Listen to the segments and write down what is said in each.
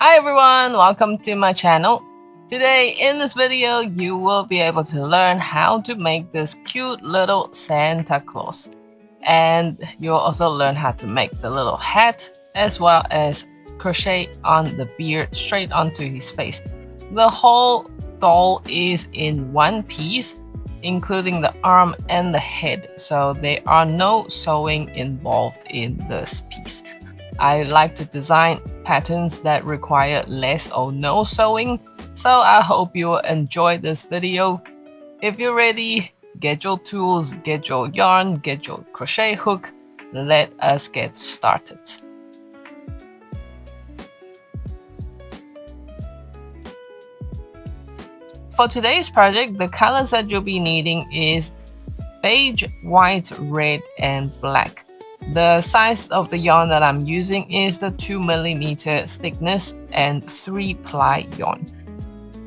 Hi everyone, welcome to my channel. Today in this video you will be able to learn how to make this cute little Santa Claus, and you'll also learn how to make the little hat as well as crochet on the beard straight onto his face. The whole doll is in one piece, including the arm and the head, so there are no sewing involved in this piece. I like to design patterns that require less or no sewing, so I hope you will enjoy this video. If you're ready, get your tools, get your yarn, get your crochet hook. Let us get started. For today's project, the colors that you'll be needing is beige, white, red, and black. The size of the yarn that I'm using is the 2mm thickness and 3-ply yarn.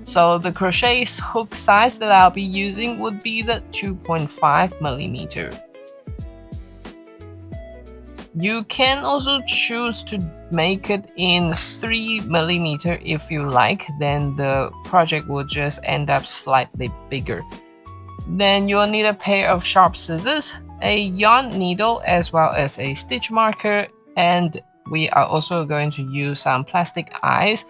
So the crochet hook size that I'll be using would be the 2.5mm. You can also choose to make it in 3mm if you like, then the project will just end up slightly bigger. Then you'll need a pair of sharp scissors, a yarn needle, as well as a stitch marker, and we are also going to use some plastic eyes.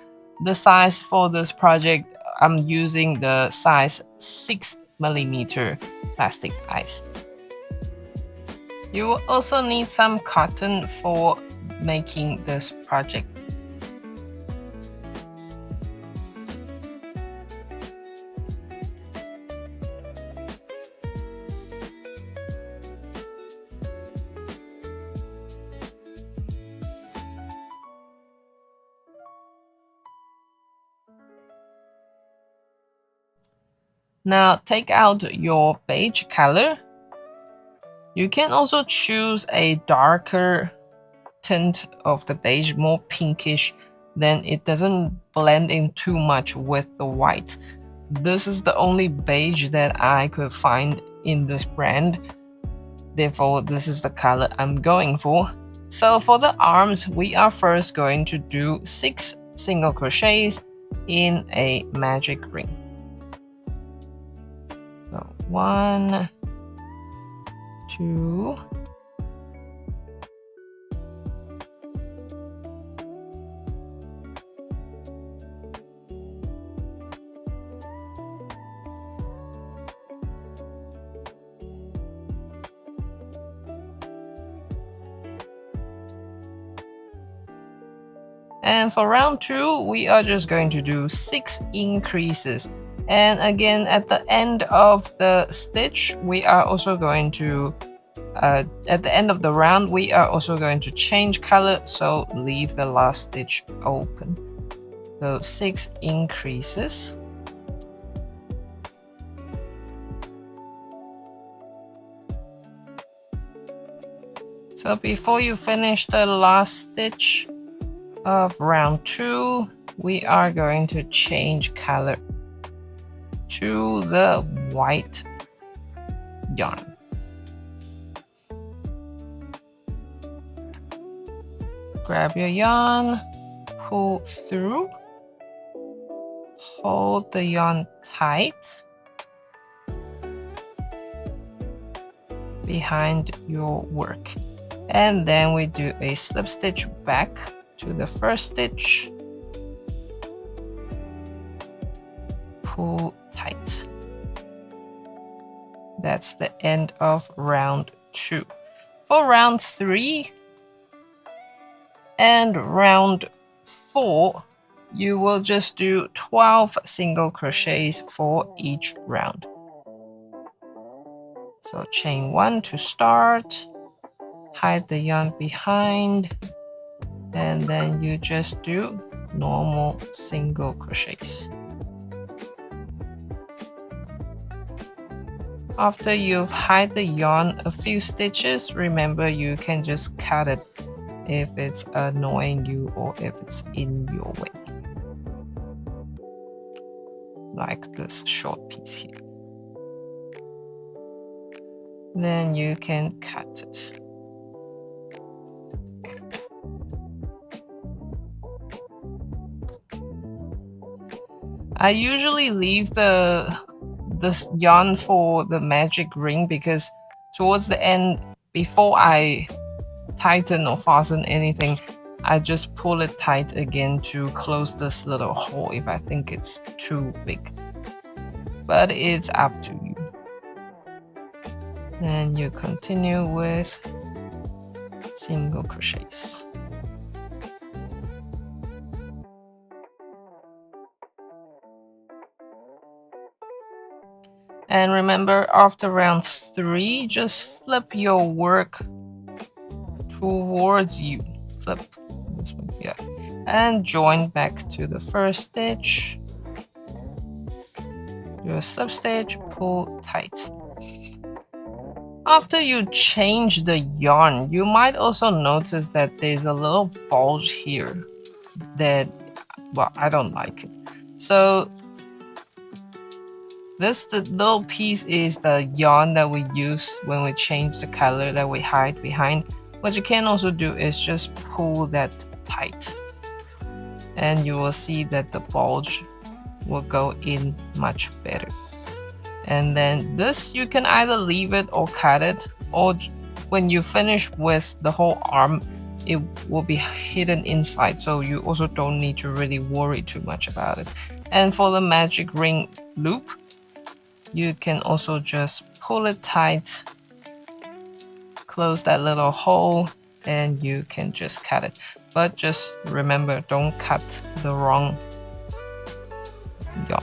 The size for this project, I'm using the size 6mm plastic eyes. You will also need some cotton for making this project. Now take out your beige color. You can also choose a darker tint of the beige, more pinkish, then it doesn't blend in too much with the white. This is the only beige that I could find in this brand. Therefore, this is the color I'm going for. So for the arms, we are first going to do 6 single crochets in a magic ring. So 1, 2, 3. And for round 2, we are just going to do 6 increases. And again, at the end of the stitch, we are also going to, at the end of the round, we are also going to change color, so leave the last stitch open. So 6 increases. So before you finish the last stitch of round 2, we are going to change color to the white yarn. Grab your yarn, pull through, hold the yarn tight behind your work, and then we do a slip stitch back to the first stitch, pull tight. That's the end of round 2. For round 3 and round 4, you will just do 12 single crochets for each round. So chain 1 to start, hide the yarn behind, and then you just do normal single crochets. After you've hid the yarn a few stitches, remember you can just cut it if it's annoying you or if it's in your way. Like this short piece here. Then you can cut it. I usually leave this yarn for the magic ring because towards the end, before I tighten or fasten anything, I just pull it tight again to close this little hole if I think it's too big. But it's up to you. And you continue with single crochets. And remember, after round 3, just flip your work towards you. Flip this one, yeah. And join back to the first stitch. Do a slip stitch, pull tight. After you change the yarn, you might also notice that there's a little bulge here that, well, I don't like it. So the little piece is the yarn that we use when we change the color that we hide behind. What you can also do is just pull that tight, and you will see that the bulge will go in much better. And then this, you can either leave it or cut it, or when you finish with the whole arm, it will be hidden inside, so you also don't need to really worry too much about it. And for the magic ring loop, you can also just pull it tight, close that little hole, and you can just cut it. But just remember, don't cut the wrong yarn.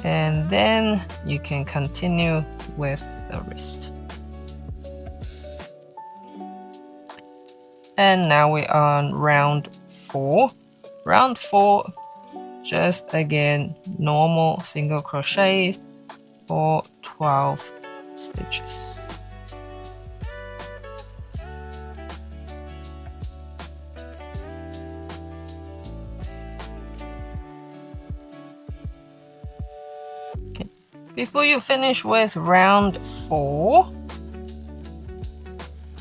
And then you can continue with the wrist. And now we're on round 4. Round 4, just again normal single crochet for 12 stitches. Okay. Before you finish with round 4,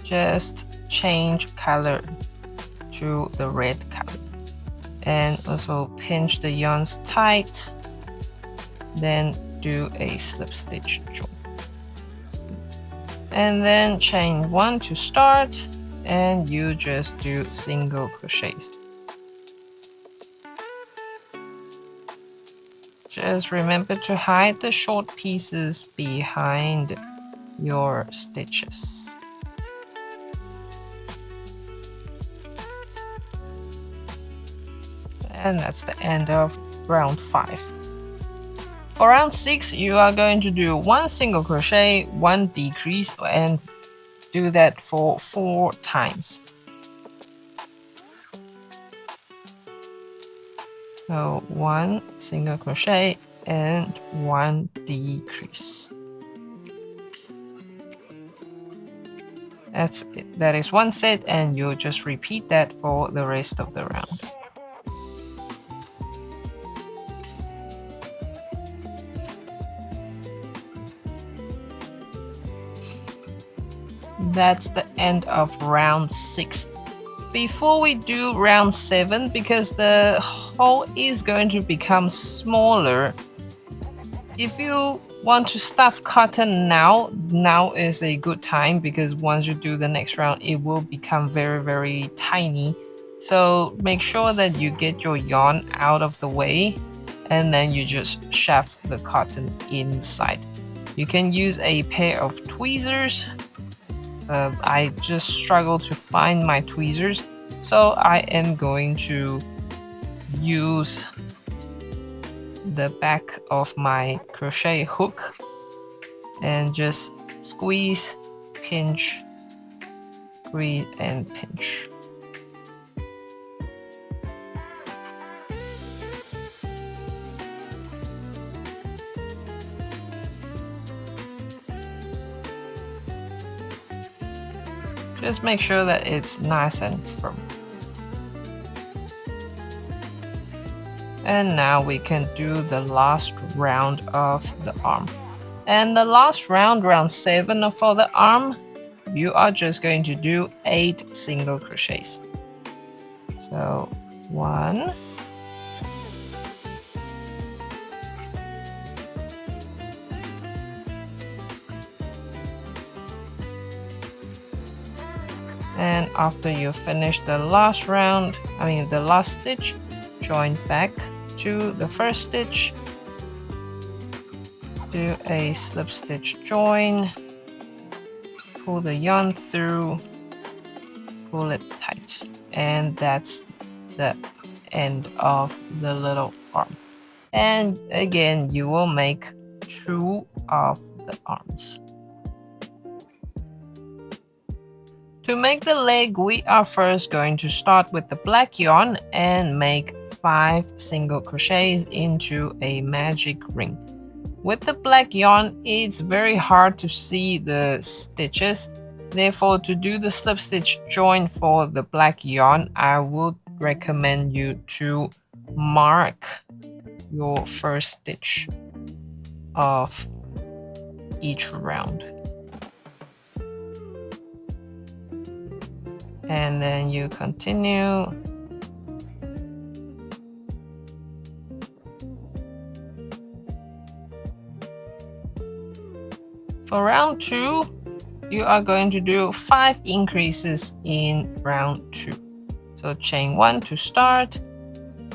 just change color to the red color. And also pinch the yarns tight, then do a slip stitch join, and then chain 1 to start, and you just do single crochets. Just remember to hide the short pieces behind your stitches. And that's the end of round 5. For round 6, you are going to do 1 single crochet, 1 decrease, and do that for 4 times. So 1 single crochet and 1 decrease. That's it. That is 1 set, and you'll just repeat that for the rest of the round. That's the end of round 6. Before we do round 7, because the hole is going to become smaller, if you want to stuff cotton now is a good time, because once you do the next round, it will become very, very tiny. So make sure that you get your yarn out of the way, and then you just shove the cotton inside. You can use a pair of tweezers. I just struggle to find my tweezers, so I am going to use the back of my crochet hook and just squeeze, pinch, squeeze and pinch. Just make sure that it's nice and firm. And now we can do the last round of the arm. And the last round, round 7 for the arm, you are just going to do 8 single crochets. So 1, And after you finish the last round, the last stitch, join back to the first stitch, do a slip stitch join, pull the yarn through, pull it tight, and that's the end of the little arm. And again, you will make 2 of the arms. To make the leg, we are first going to start with the black yarn and make 5 single crochets into a magic ring. With the black yarn, it's very hard to see the stitches. Therefore, to do the slip stitch join for the black yarn, I would recommend you to mark your first stitch of each round. And then you continue. For round 2, you are going to do 5 increases in round 2. So chain 1 to start.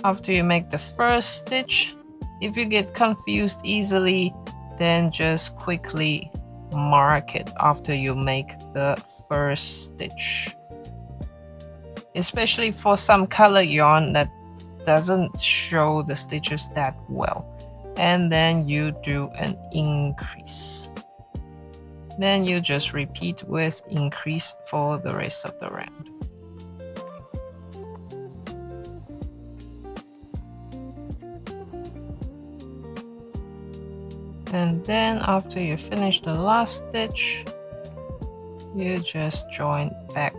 After you make the first stitch, if you get confused easily, then just quickly mark it after you make the first stitch. Especially for some color yarn that doesn't show the stitches that well. And then you do an increase. Then you just repeat with increase for the rest of the round. And then after you finish the last stitch, you just join back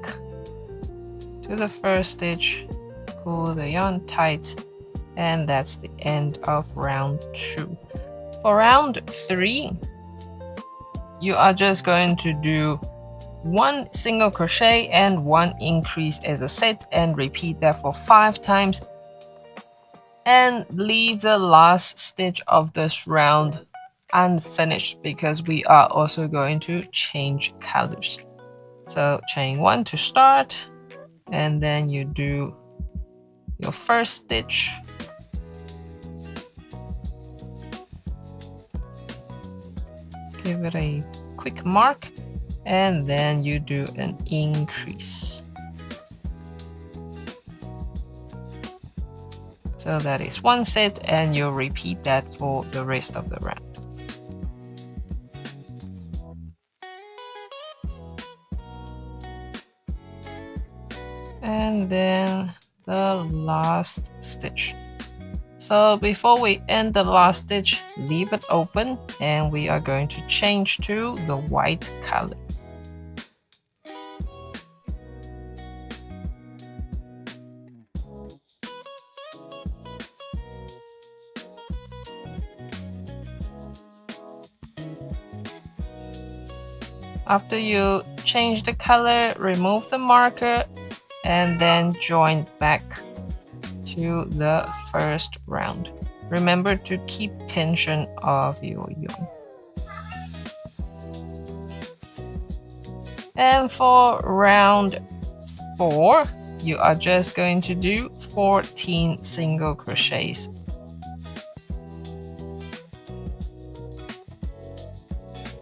to the first stitch, pull the yarn tight, and that's the end of round 2. For round 3, you are just going to do 1 single crochet and 1 increase as a set, and repeat that for 5 times, and leave the last stitch of this round unfinished because we are also going to change colors. So chain 1 to start, and then you do your first stitch, give it a quick mark, and then you do an increase. So that is 1 set, and you'll repeat that for the rest of the round. And then the last stitch. So before we end the last stitch, leave it open, and we are going to change to the white color. After you change the color, remove the marker, and then join back to the first round. Remember to keep tension of your yarn. And for round 4, you are just going to do 14 single crochets.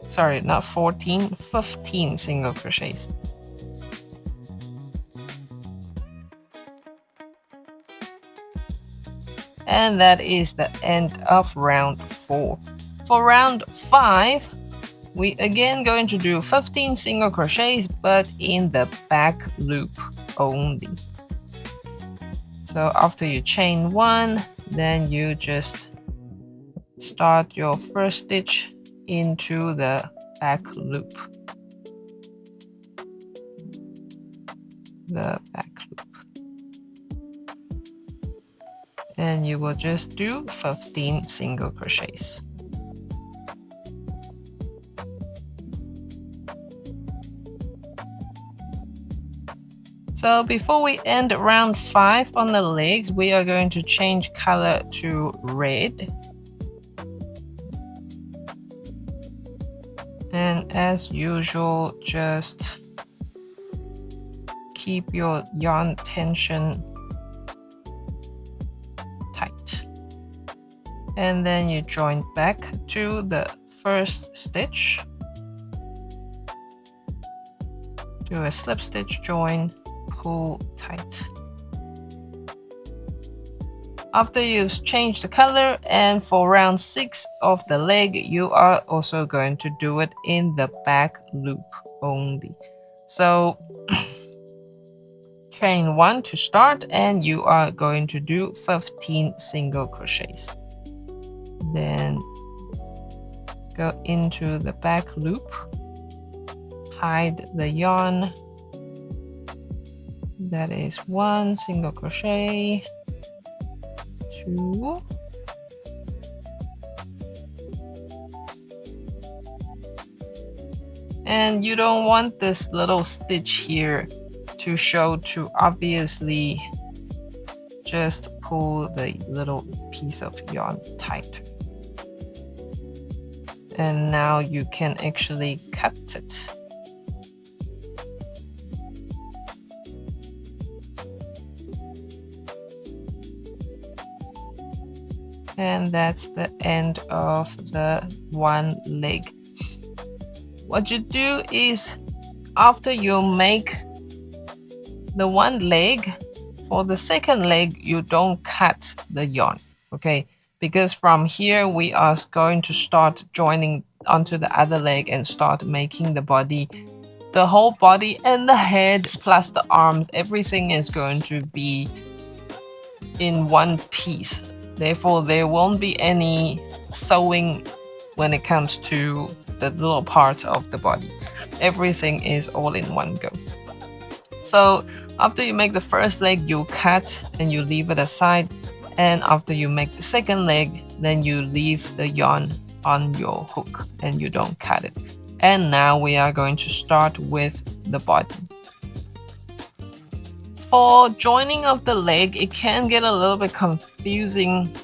Sorry, not 14, 15 single crochets. And that is the end of round 4. For round 5, we again going to do 15 single crochets, but in the back loop only. So after you chain 1, then you just start your first stitch into the back loop. The back loop. And you will just do 15 single crochets. So before we end round 5 on the legs, we are going to change color to red. And as usual, just keep your yarn tension tight. And then you join back to the first stitch. Do a slip stitch join, pull tight. After you've changed the color, and for round 6 of the leg, you are also going to do it in the back loop only. So chain 1 to start, and you are going to do 15 single crochets. Then go into the back loop, hide the yarn. That is 1 single crochet, 2, and you don't want this little stitch here to show too obviously. Just pull the little piece of yarn tight. And now you can actually cut it. And that's the end of the one leg. What you do is, after you make the one leg, for the second leg, you don't cut the yarn, okay? Because from here, we are going to start joining onto the other leg and start making the body. The whole body and the head plus the arms, everything is going to be in one piece. Therefore, there won't be any sewing when it comes to the little parts of the body. Everything is all in one go. So after you make the first leg, you cut and you leave it aside. And after you make the second leg, then you leave the yarn on your hook and you don't cut it. And now we are going to start with the body. For joining of the leg, it can get a little bit confusing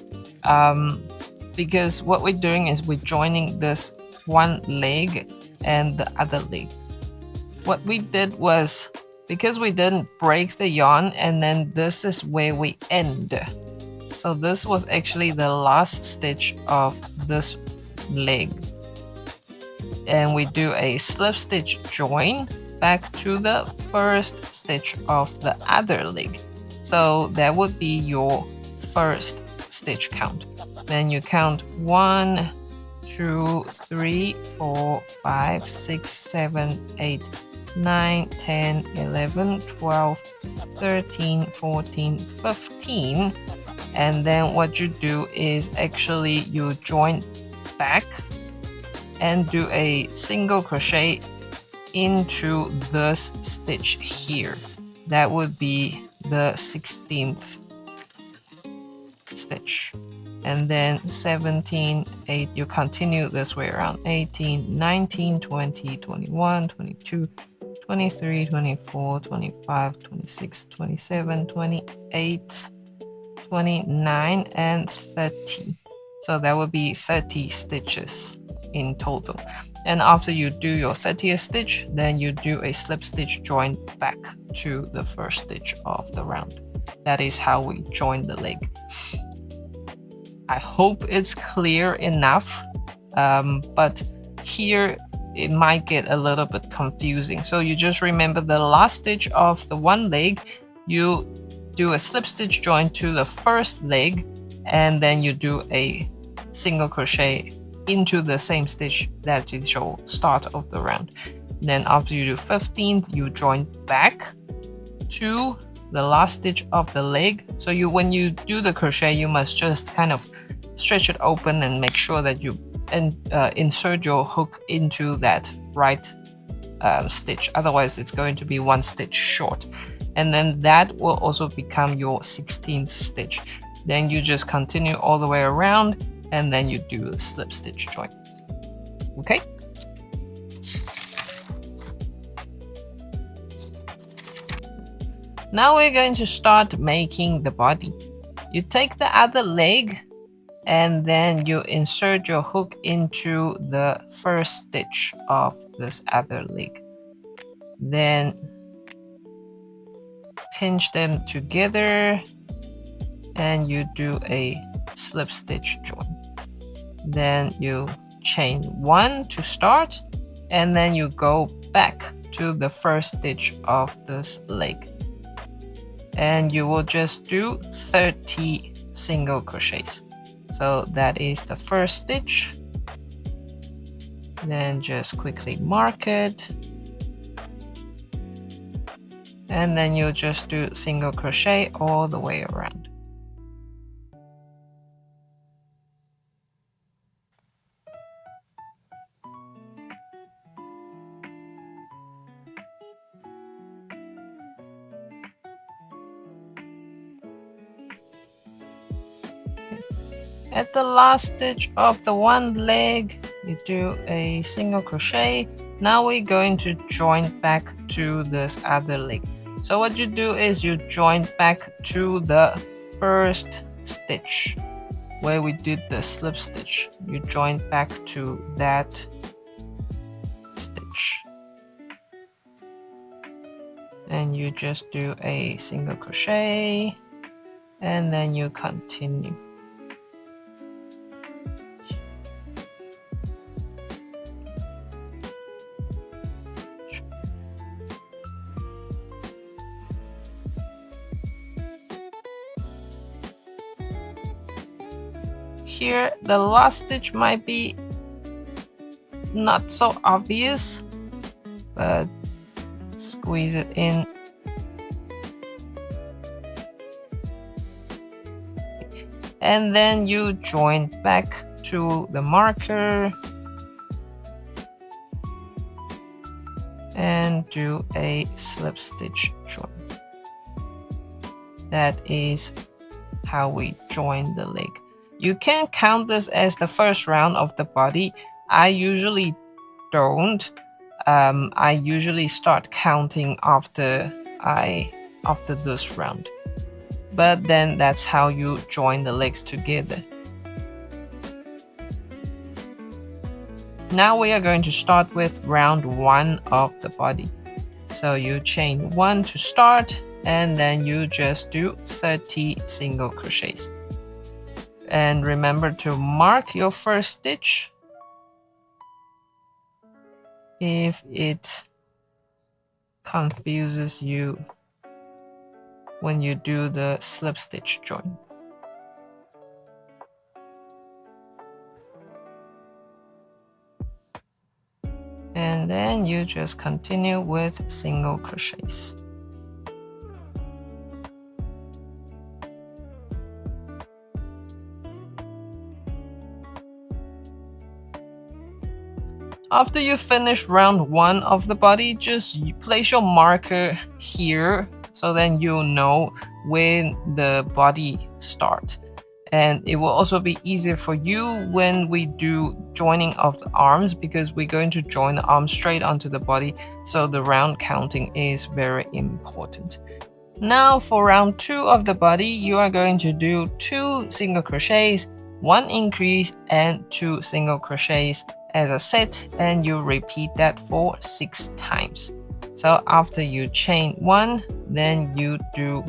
because what we're doing is we're joining this one leg and the other leg. What we did was, because we didn't break the yarn, and then this is where we end. So this was actually the last stitch of this leg. And we do a slip stitch join back to the first stitch of the other leg. So that would be your first stitch count. Then you count 1, 2, 3, 4, 5, 6, 7, 8, 9, 10, 11, 12, 13, 14, 15. And then what you do is actually you join back and do a single crochet into this stitch here. That would be the 16th stitch. And then 17, 8, you continue this way around. 18, 19, 20, 21, 22, 23, 24, 25, 26, 27, 28, 29, and 30. So that would be 30 stitches in total. And after you do your 30th stitch, then you do a slip stitch join back to the first stitch of the round. That is how we join the leg. I hope it's clear enough, but here it might get a little bit confusing. So you just remember the last stitch of the one leg, you do a slip stitch join to the first leg, and then you do a single crochet into the same stitch that is your start of the round. Then after you do 15th, you join back to the last stitch of the leg. So when you do the crochet, you must just kind of stretch it open and make sure that you insert your hook into that right stitch. Otherwise, it's going to be one stitch short. And then that will also become your 16th stitch. Then you just continue all the way around, and then you do the slip stitch join. Okay? Now we're going to start making the body. You take the other leg and then you insert your hook into the first stitch of this other leg. Then pinch them together and you do a slip stitch join. Then you chain 1 to start, and then you go back to the first stitch of this leg, and you will just do 30 single crochets. So that is the first stitch. Then just quickly mark it, and then you'll just do single crochet all the way around. At the last stitch of the one leg, you do a single crochet. Now we're going to join back to this other leg. So what you do is you join back to the first stitch where we did the slip stitch. You join back to that stitch. And you just do a single crochet, and then you continue. Here, the last stitch might be not so obvious, but squeeze it in. And then you join back to the marker and do a slip stitch join. That is how we join the leg. You can count this as the first round of the body. I usually don't. I usually start counting after this round. But then that's how you join the legs together. Now we are going to start with round 1 of the body. So you chain 1 to start, and then you just do 30 single crochets. And remember to mark your first stitch if it confuses you when you do the slip stitch join. And then you just continue with single crochets. After you finish round 1 of the body, just place your marker here so then you'll know when the body starts. And it will also be easier for you when we do joining of the arms, because we're going to join the arms straight onto the body, so the round counting is very important. Now for round 2 of the body, you are going to do 2 single crochets, 1 increase and 2 single crochets as a set, and you repeat that for 6 times. So after you chain 1, then you do,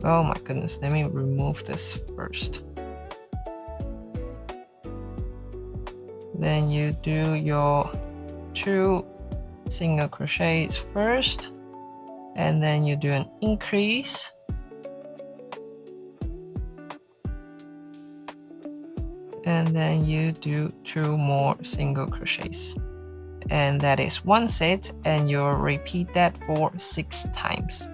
oh my goodness, let me remove this first. Then you do your 2 single crochets first, and then you do an increase. And then you do 2 more single crochets. And that is 1 set, and you'll repeat that for 6 times.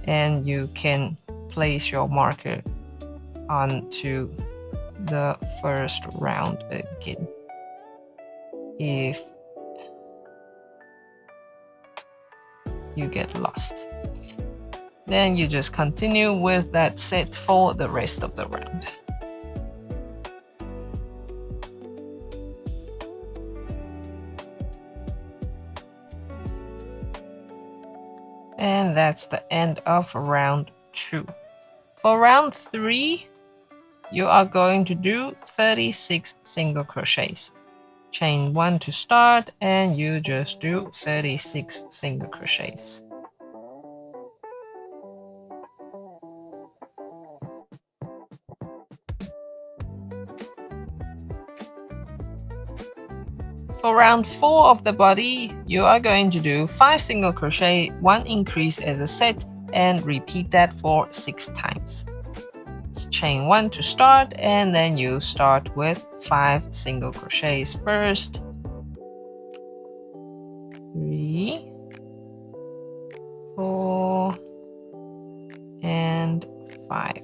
And you can place your marker onto the first round again if you get lost. Then you just continue with that set for the rest of the round. And that's the end of round 2. For round 3, you are going to do 36 single crochets. Chain 1 to start, and you just do 36 single crochets. For round 4 of the body, you are going to do 5 single crochet, 1 increase as a set, and repeat that for 6 times. It's chain 1 to start, and then you start with 5 single crochets first. 3, 4, and 5.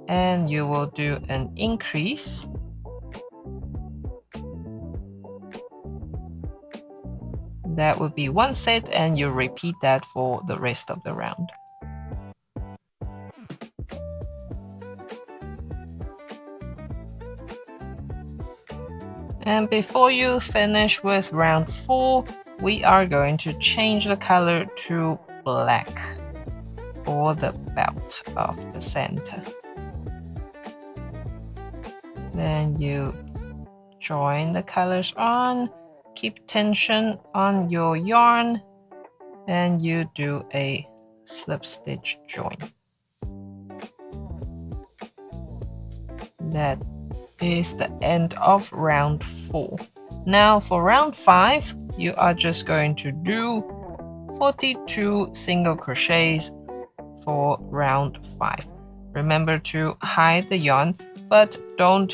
And you will do an increase. That would be 1 set, and you repeat that for the rest of the round. And before you finish with round 4, we are going to change the color to black for the belt of the center. Then you join the colors on, keep tension on your yarn, and you do a slip stitch join. That is the end of round 4. Now for round 5, you are just going to do 42 single crochets for round 5. Remember to hide the yarn, but don't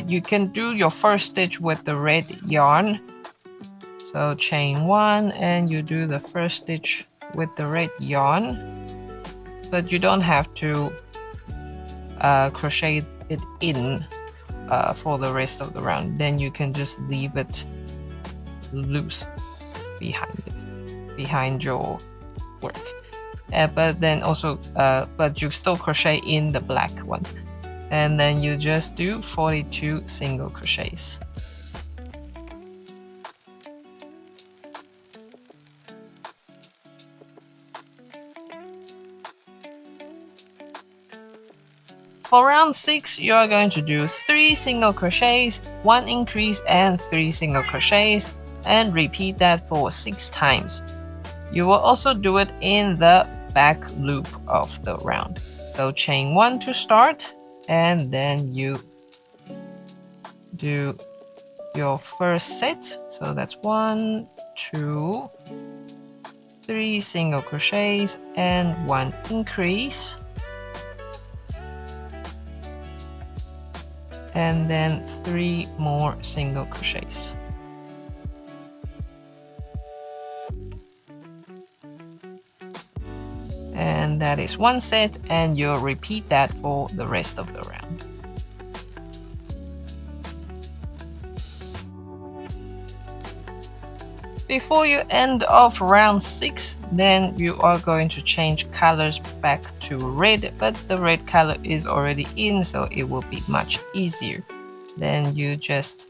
you can do your first stitch with the red yarn. So chain 1 and you do the first stitch with the red yarn, but you don't have to crochet it in for the rest of the round. Then you can just leave it loose behind your work. But then also but you still crochet in the black one, and then you just do 42 single crochets. For round 6, you are going to do 3 single crochets, 1 increase, and 3 single crochets, and repeat that for 6 times. You will also do it in the back loop of the round. So chain 1 to start, and then you do your first set. So that's 1, 2, 3 single crochets and 1 increase. And then 3 more single crochets. And that is 1 set, and you'll repeat that for the rest of the round. Before you end off round 6, then you are going to change colors back to red, but the red color is already in, so it will be much easier. Then you just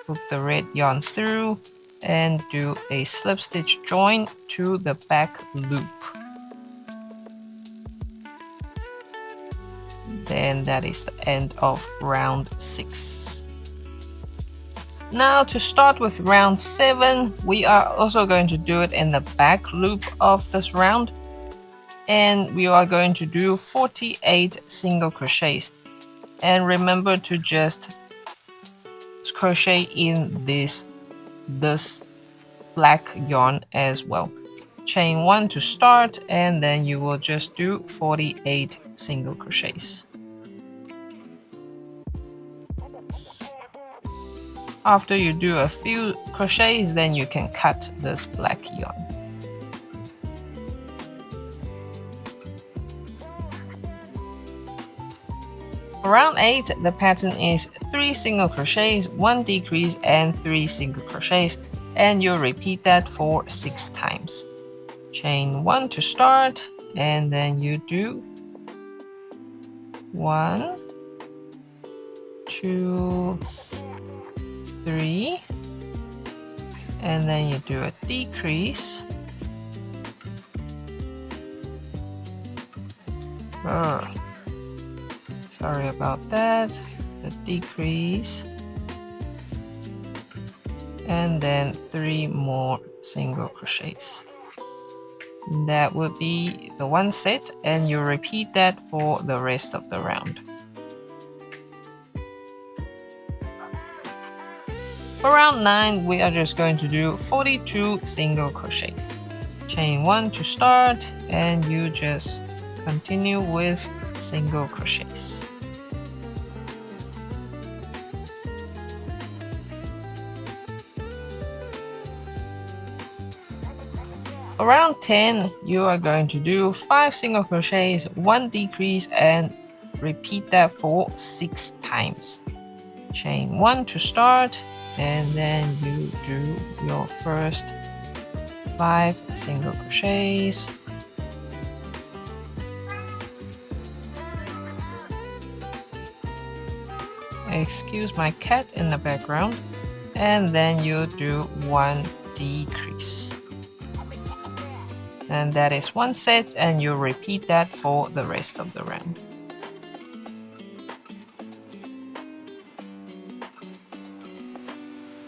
hook the red yarn through and do a slip stitch join to the back loop. Then that is the end of round 6. Now to start with round 7, we are also going to do it in the back loop of this round, and we are going to do 48 single crochets. And remember to just crochet in this black yarn as well. Chain 1 to start, and then you will just do 48 single crochets. After you do a few crochets, then you can cut this black yarn. For round 8, the pattern is 3 single crochets, 1 decrease, and 3 single crochets, and you'll repeat that for 6 times. Chain 1 to start, and then you do 1, 2, 3, and then you do a decrease. Sorry about that. The decrease, and then 3 more single crochets. That would be the 1 set, and you repeat that for the rest of the round. For round 9, we are just going to do 42 single crochets. Chain 1 to start, and you just continue with single crochets. For round 10, you are going to do 5 single crochets, 1 decrease, and repeat that for 6 times. Chain 1 to start, and then you do your first 5 single crochets. Excuse my cat in the background. And then you do 1 decrease. And that is 1 set, and you repeat that for the rest of the round.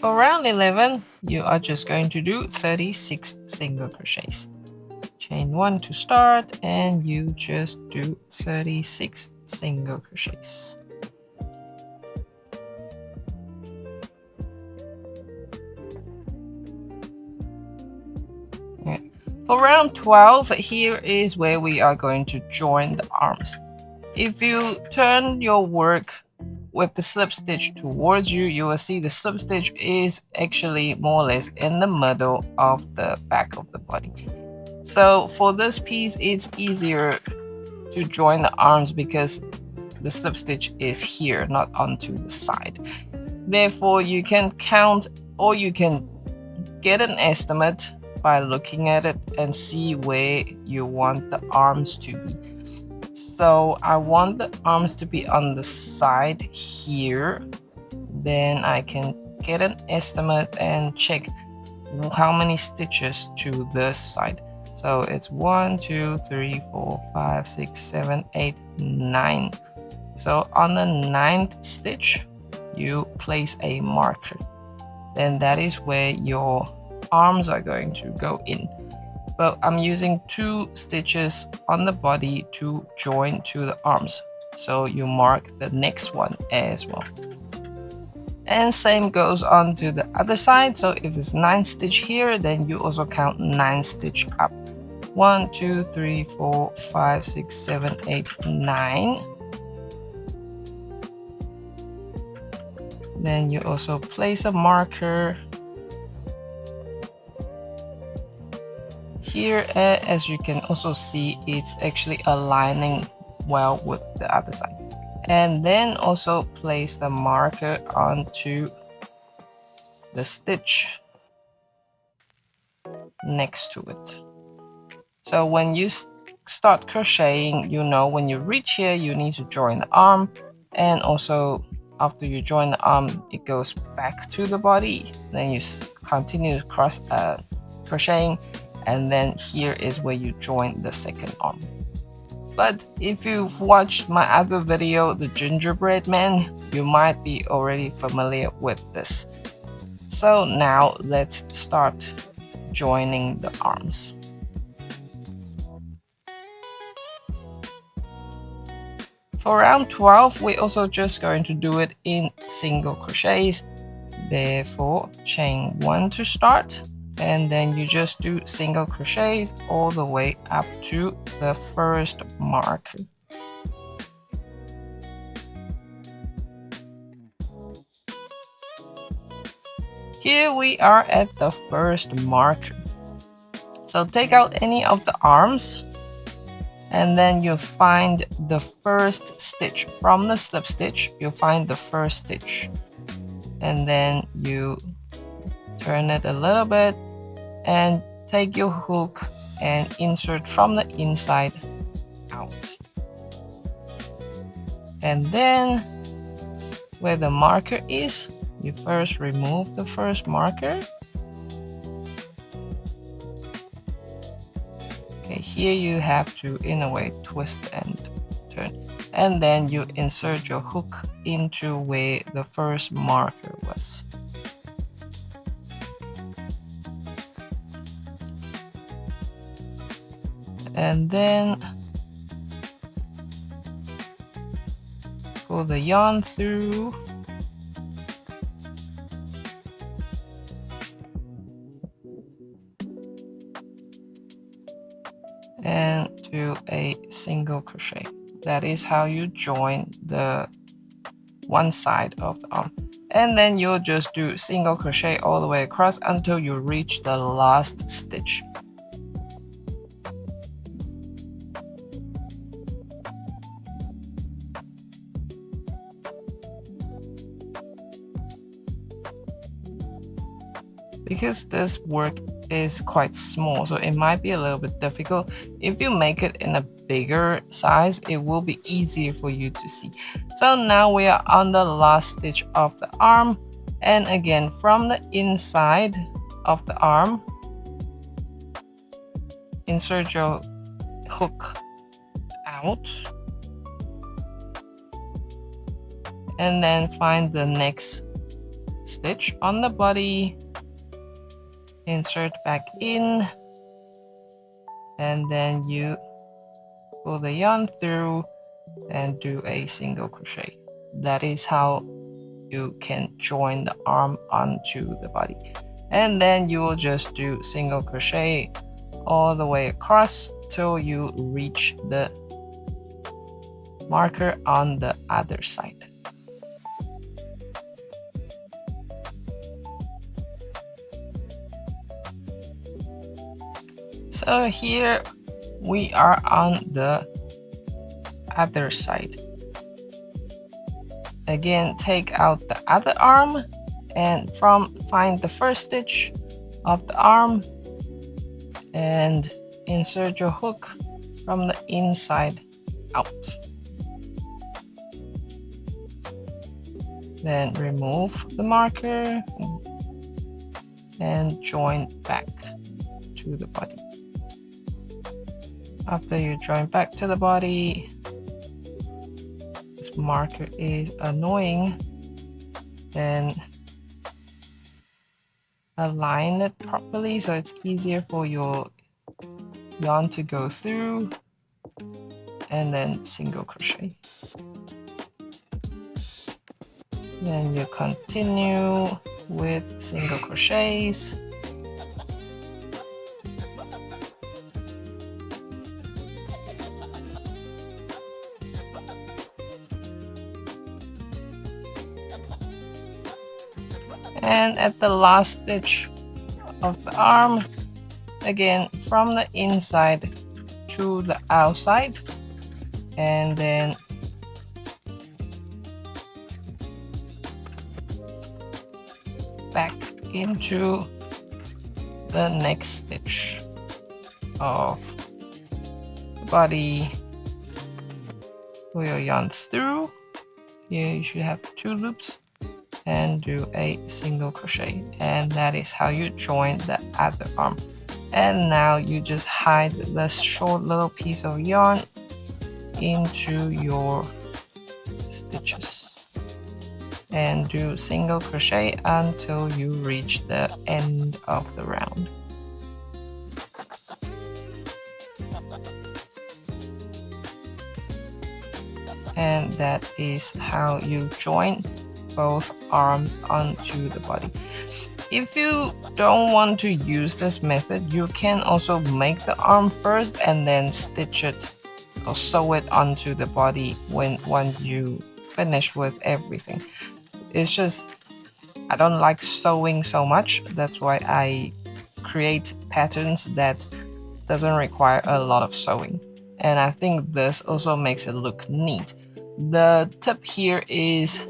For round 11, you are just going to do 36 single crochets. Chain 1 to start, and you just do 36 single crochets. For round 12, here is where we are going to join the arms. If you turn your work with the slip stitch towards you, you will see the slip stitch is actually more or less in the middle of the back of the body. So for this piece, it's easier to join the arms because the slip stitch is here, not onto the side. Therefore, you can count, or you can get an estimate by looking at it and see where you want the arms to be. So I want the arms to be on the side here. Then I can get an estimate and check how many stitches to this side. So it's 1, 2, 3, 4, 5, 6, 7, 8, 9. So on the 9th stitch, you place a marker. Then that is where your arms are going to go in. But I'm using 2 stitches on the body to join to the arms. So you mark the next one as well. And same goes on to the other side. So if there's 9 stitch here, then you also count 9 stitch up. 1, 2, 3, 4, 5, 6, 7, 8, 9. Then you also place a marker here. As you can also see, it's actually aligning well with the other side. And then also place the marker onto the stitch next to it. So when you start crocheting, you know when you reach here, you need to join the arm, and also after you join the arm, it goes back to the body. Then you continue crocheting, and then here is where you join the second arm. But if you've watched my other video, the gingerbread man, you might be already familiar with this. So now let's start joining the arms. For round 12, we're also just going to do it in single crochets. Therefore, chain 1 to start, and then you just do single crochets all the way up to the first marker. Here we are at the first marker. So take out any of the arms, and then you find the first stitch. From the slip stitch, you find the first stitch, and then you turn it a little bit and take your hook and insert from the inside out. And then where the marker is, you first remove the first marker. Okay, here you have to, in a way, twist and turn. And then you insert your hook into where the first marker was. And then pull the yarn through. a single crochet. That is how you join the one side of the arm. And then you'll just do single crochet all the way across until you reach the last stitch. Because this work is quite small, so it might be a little bit difficult. If you make it in a bigger size, it will be easier for you to see. So now we are on the last stitch of the arm, and again from the inside of the arm, insert your hook out and then find the next stitch on the body, insert back in, and then you pull the yarn through and do a single crochet. That is how you can join the arm onto the body. And then you will just do single crochet all the way across till you reach the marker on the other side. So here we are on the other side. Again, take out the other arm and find the first stitch of the arm and insert your hook from the inside out. Then remove the marker and join back to the body. After you join back to the body, this marker is annoying, then align it properly so it's easier for your yarn to go through, and then single crochet. Then you continue with single crochets. And at the last stitch of the arm, again from the inside to the outside, and then back into the next stitch of the body. Pull your yarn through. Here you should have 2 loops, and do a single crochet, and that is how you join the other arm. And now you just hide the short little piece of yarn into your stitches and do single crochet until you reach the end of the round. And that is how you join both arms onto the body. If you don't want to use this method, you can also make the arm first and then stitch it or sew it onto the body once you finish with everything. It's just I don't like sewing so much. That's why I create patterns that doesn't require a lot of sewing. And I think this also makes it look neat. The tip here is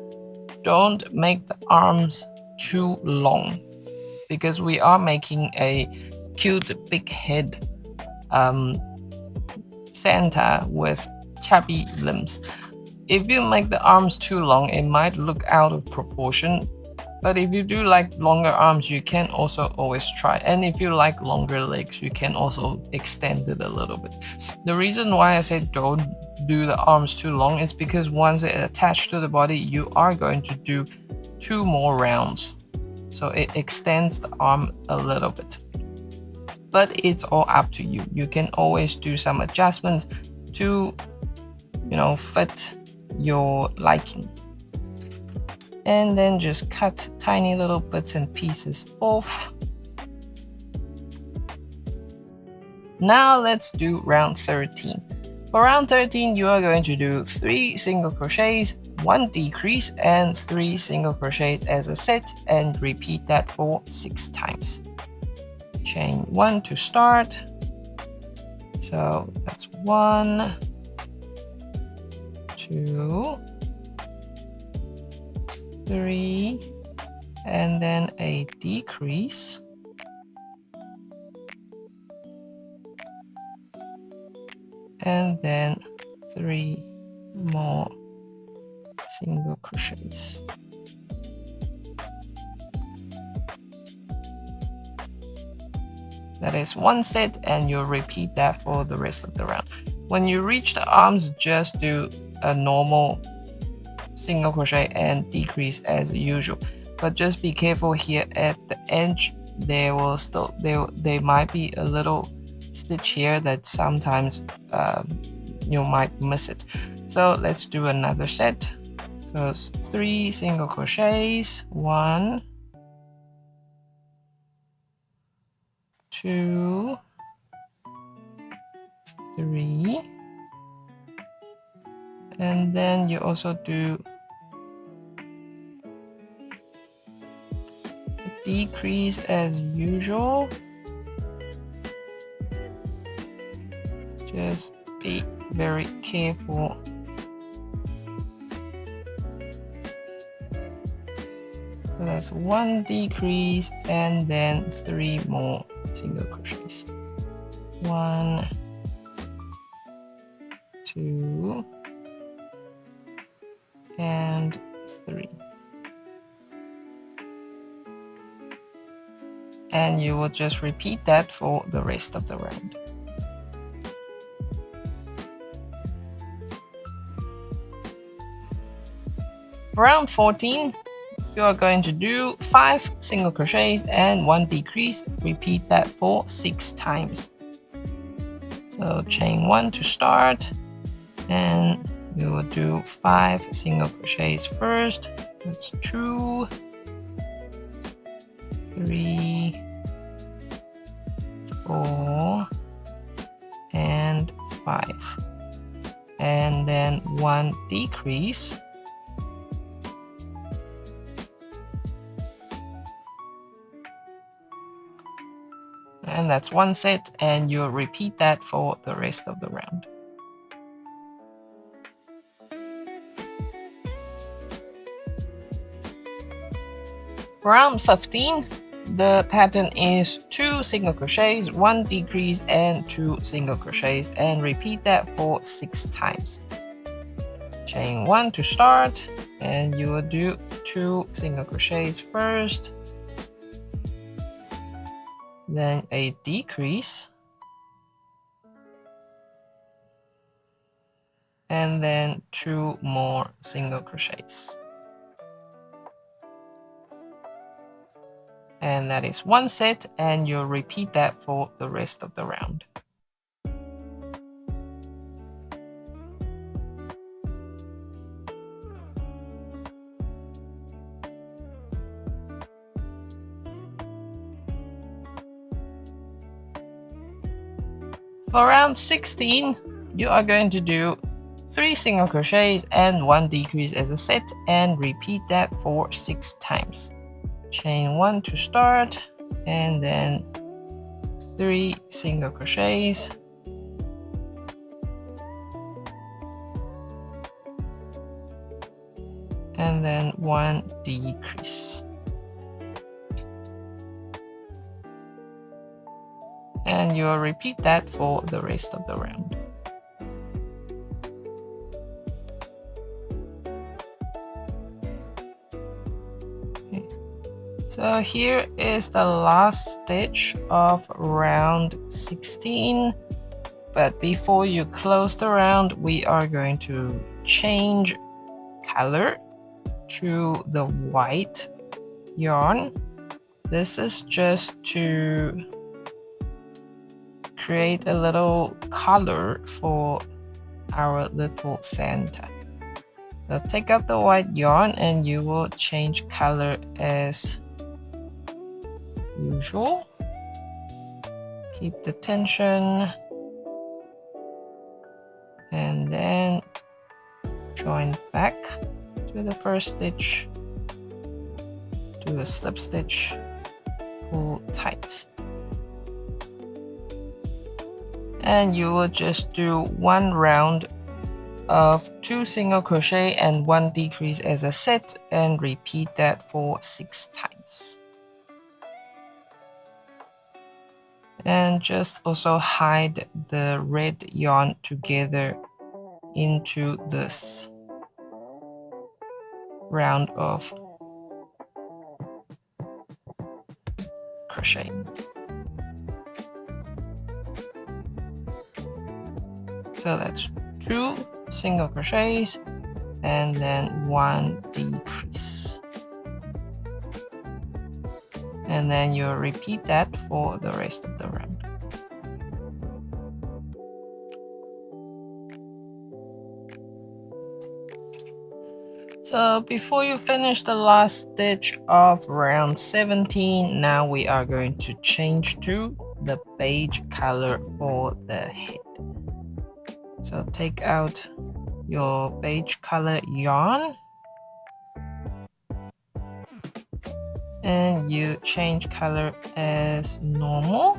don't make the arms too long, because we are making a cute big head Santa with chubby limbs. If you make the arms too long, it might look out of proportion. But if you do like longer arms, you can also always try. And if you like longer legs, you can also extend it a little bit. The reason why I say don't do the arms too long is because once it attached to the body, you are going to do 2 more rounds. So it extends the arm a little bit. But it's all up to you. You can always do some adjustments to, fit your liking. And then just cut tiny little bits and pieces off. Now let's do round 13. For round 13, you are going to do 3 single crochets, 1 decrease, and 3 single crochets as a set, and repeat that for 6 times. Chain 1 to start. So that's 1, 2, 3, and then a decrease. And then 3 more single crochets. That is 1 set, and you'll repeat that for the rest of the round. When you reach the arms, just do a normal single crochet and decrease as usual. But just be careful here at the edge. There might be a little stitch here that sometimes you might miss it. So let's do another set. So it's 3 single crochets, 1, 2, 3, and then you also do a decrease as usual. Just be very careful. So that's 1 decrease and then 3 more single crochets. 1, 2, and 3. And you will just repeat that for the rest of the round. Round 14, you are going to do 5 single crochets and 1 decrease. Repeat that for 6 times. So chain 1 to start, and you will do 5 single crochets first. That's 2, 3, 4, and 5. And then 1 decrease. And that's 1 set, and you'll repeat that for the rest of the round. Round 15, the pattern is 2 single crochets, 1 decrease, and 2 single crochets, and repeat that for 6 times. Chain 1 to start, and you will do 2 single crochets first, then a decrease, and then 2 more single crochets. And that is 1 set, and you'll repeat that for the rest of the round. For round 16, you are going to do 3 single crochets and 1 decrease as a set, and repeat that for 6 times. Chain 1 to start, and then 3 single crochets, and then 1 decrease. And you'll repeat that for the rest of the round. Okay. So here is the last stitch of round 16. But before you close the round, we are going to change color to the white yarn. This is just to create a little color for our little Santa. So take out the white yarn, and you will change color as usual. Keep the tension. and then join back to the first stitch, do a slip stitch, pull tight, and you will just do 1 round of 2 single crochet and 1 decrease as a set, and repeat that for 6 times. And just also hide the red yarn together into this round of crochet. So that's 2 single crochets and then 1 decrease, and then you'll repeat that for the rest of the round. So before you finish the last stitch of round 17, now we are going to change to the beige color for the head. So take out your beige color yarn and you change color as normal.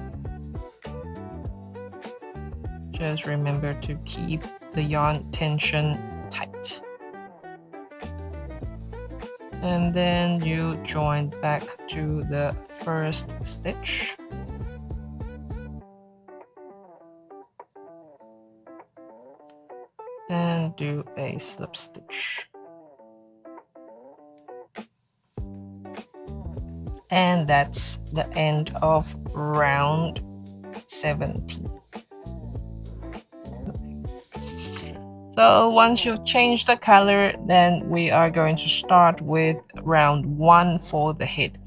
Just remember to keep the yarn tension tight. And then you join back to the first stitch. And do a slip stitch. And that's the end of round 17. So once you've changed the color, then we are going to start with round 1 for the head.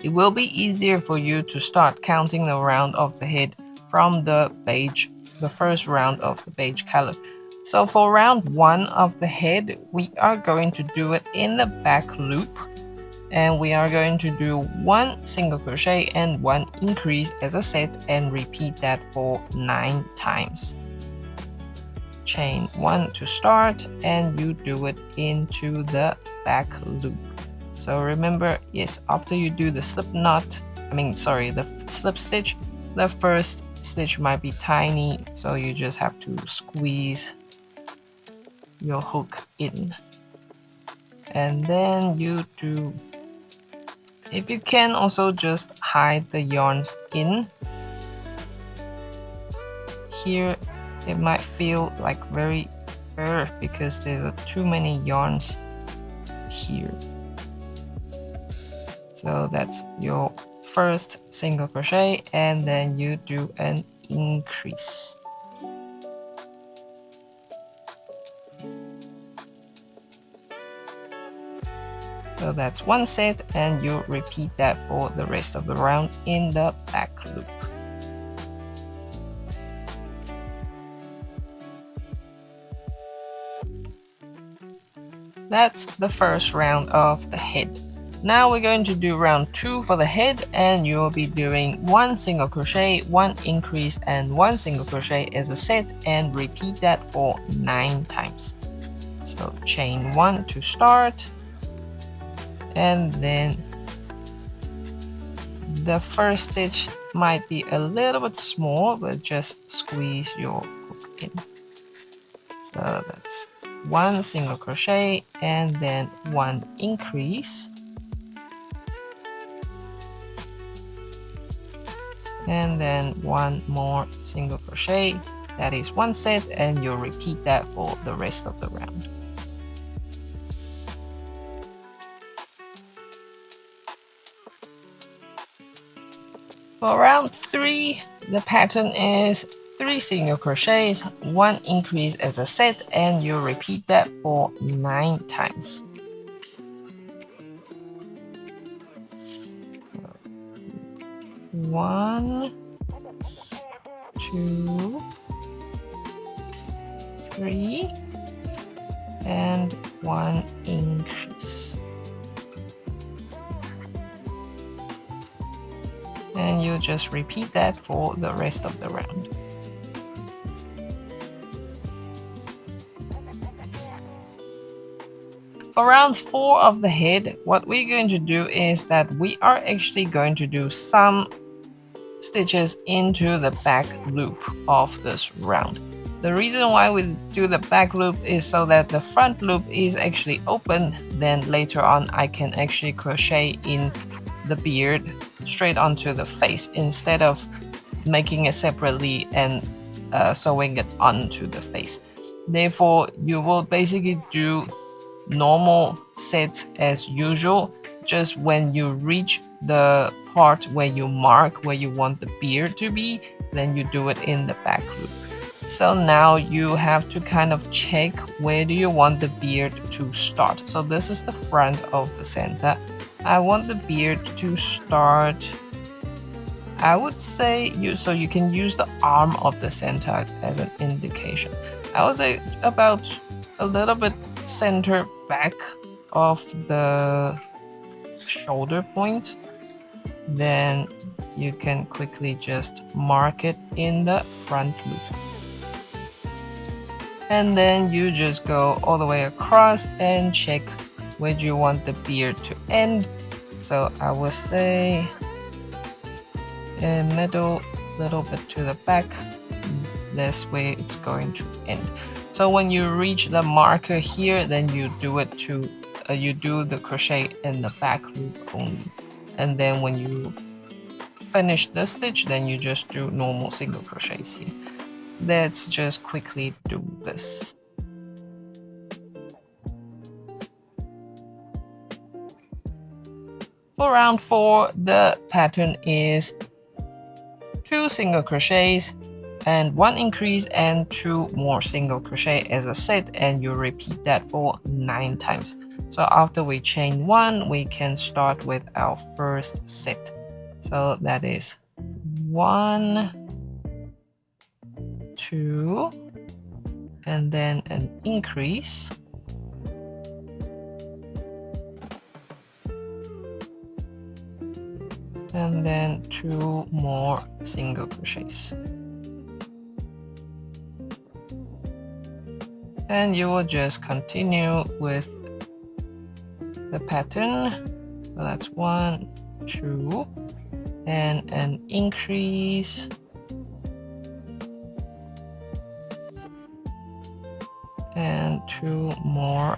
It will be easier for you to start counting the round of the head from the beige, the first round of the beige color. So for round 1 of the head, we are going to do it in the back loop, and we are going to do 1 single crochet and 1 increase as a set, and repeat that for 9 times. Chain 1 to start, and you do it into the back loop. So remember, yes, after you do the slip stitch, the first stitch might be tiny, so you just have to squeeze your hook in, and then you do, if you can, also just hide the yarns in here. It might feel like very because there's too many yarns here. So that's your first single crochet, and then you do an increase. So that's 1 set, and you repeat that for the rest of the round in the back loop. That's the first round of the head. Now we're going to do round 2 for the head, and you'll be doing 1 single crochet, 1 increase, and 1 single crochet as a set, and repeat that for 9 times. So chain 1 to start, and then the first stitch might be a little bit small, but just squeeze your hook in. So that's 1 single crochet and then 1 increase, and then 1 more single crochet. That is 1 set, and you'll repeat that for the rest of the round. For round 3, the pattern is 3 single crochets, 1 increase as a set, and you repeat that for 9 times. One, 2, 3, and 1 increase. And you just repeat that for the rest of the round. For round 4 of the head, what we're going to do is that we are actually going to do some stitches into the back loop of this round. The reason why we do the back loop is so that the front loop is actually open, then later on I can actually crochet in the beard straight onto the face instead of making it separately and sewing it onto the face. Therefore, you will basically do normal sets as usual. Just when you reach the part where you mark where you want the beard to be, then you do it in the back loop. So now you have to kind of check where do you want the beard to start. So this is the front of the center. I want the beard to start, I would say, so you can use the arm of the center as an indication. I would say about a little bit center back of the shoulder point. Then you can quickly just mark it in the front loop. And then you just go all the way across and check where you want the beard to end. So I would say middle, little bit to the back. This way it's going to end. So when you reach the marker here, then you do it to you do the crochet in the back loop only. And then when you finish the stitch, then you just do normal single crochets here. Let's just quickly do this. For round 4, the pattern is 2 single crochets and 1 increase and 2 more single crochet as a set, and you repeat that for 9 times. So after we chain 1, we can start with our first set. So that is 1, 2, and then an increase, and then 2 more single crochets. And you will just continue with the pattern. So that's 1, 2, and an increase, and 2 more.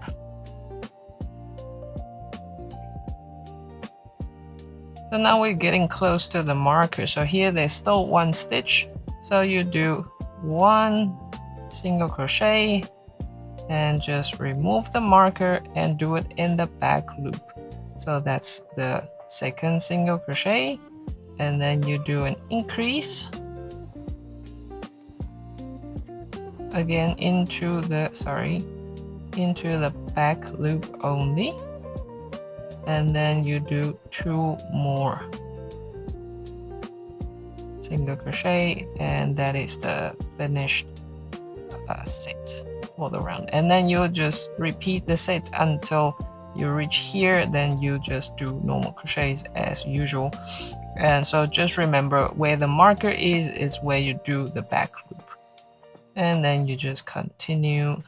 So now we're getting close to the marker. So here there's still 1 stitch. So you do 1 single crochet and just remove the marker and do it in the back loop. So that's the second single crochet, and then you do an increase again into the back loop only, and then you do 2 more single crochet, and that is the finished set for the round. And then you'll just repeat the set until you reach here. Then you just do normal crochets as usual. And so just remember, where the marker is where you do the back loop, and then you just continue.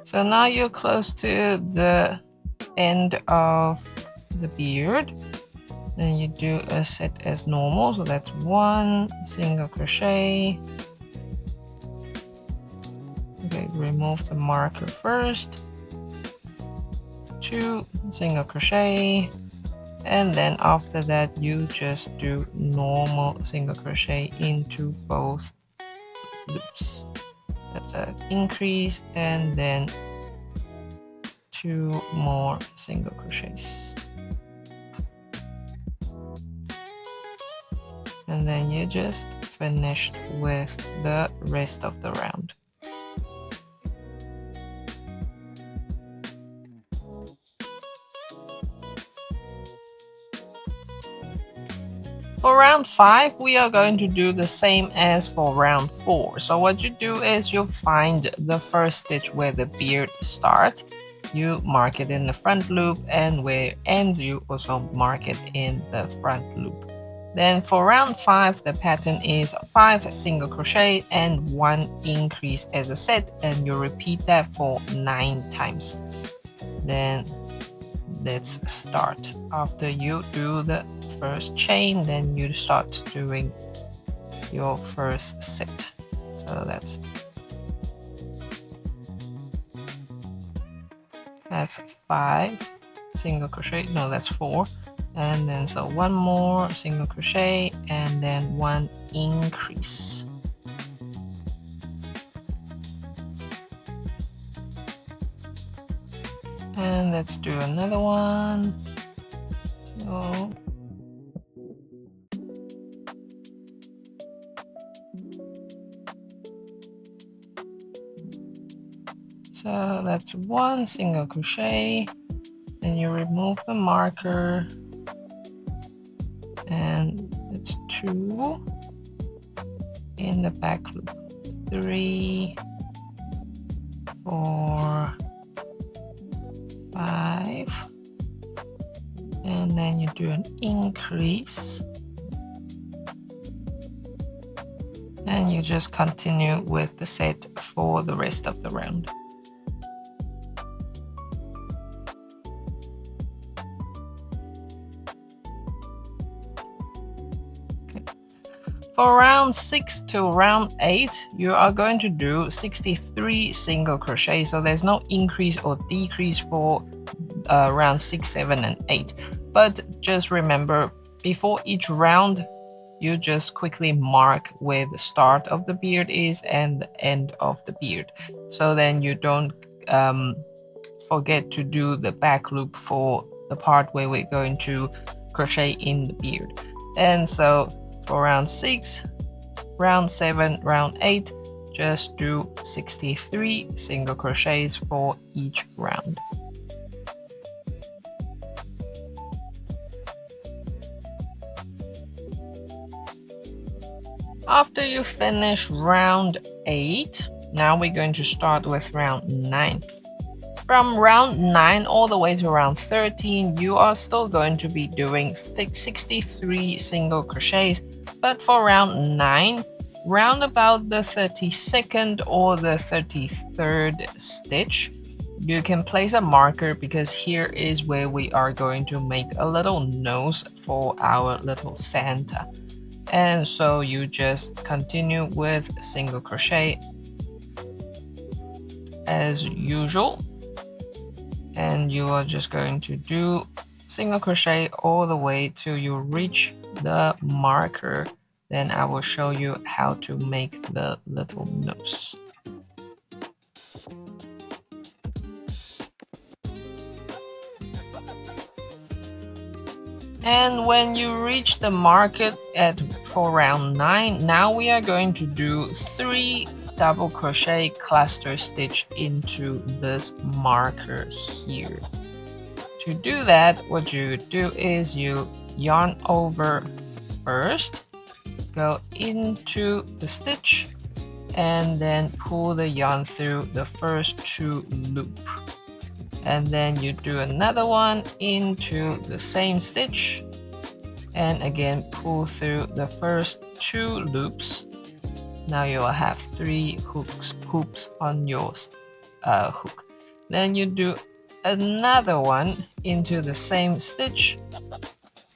So now you're close to the end of the beard. Then you do a set as normal. So that's 1 single crochet. Okay, remove the marker first. 2 single crochet. And then after that, you just do normal single crochet into both loops. That's an increase, and then 2 more single crochets. And then you just finished with the rest of the round. For round 5, we are going to do the same as for round 4. So what you do is you find the first stitch where the beard starts. You mark it in the front loop, and where it ends, you also mark it in the front loop. Then for round 5, the pattern is 5 single crochet and 1 increase as a set, and you repeat that for 9 times. Then let's start. After you do the first chain, then you start doing your first set. So that's 5 single crochet, no, that's 4, and then so 1 more single crochet and then 1 increase. And let's do another one. So that's 1 single crochet, and you remove the marker, and it's 2 in the back loop, 3, 4, 5, and then you do an increase, and you just continue with the set for the rest of the round. For round 6 to round 8, you are going to do 63 single crochet, so there's no increase or decrease for round 6, 7, and 8. But just remember, before each round, you just quickly mark where the start of the beard is and the end of the beard. So then you don't forget to do the back loop for the part where we're going to crochet in the beard. And so for round 6, round 7, round 8, just do 63 single crochets for each round. After you finish round 8, now we're going to start with round 9. From round 9 all the way to round 13, you are still going to be doing 63 single crochets, but for round 9, round about the 32nd or the 33rd stitch, you can place a marker, because here is where we are going to make a little nose for our little Santa. And so you just continue with single crochet as usual, and you are just going to do single crochet all the way till you reach the marker. Then I will show you how to make the little nose. And when you reach the marker for round 9, now we are going to do 3 double crochet cluster stitch into this marker here. To do that, what you do is you yarn over first, go into the stitch, and then pull the yarn through the first 2 loops. And then you do another one into the same stitch, and again pull through the first 2 loops. Now you will have 3 hoops on your hook. Then you do another one into the same stitch,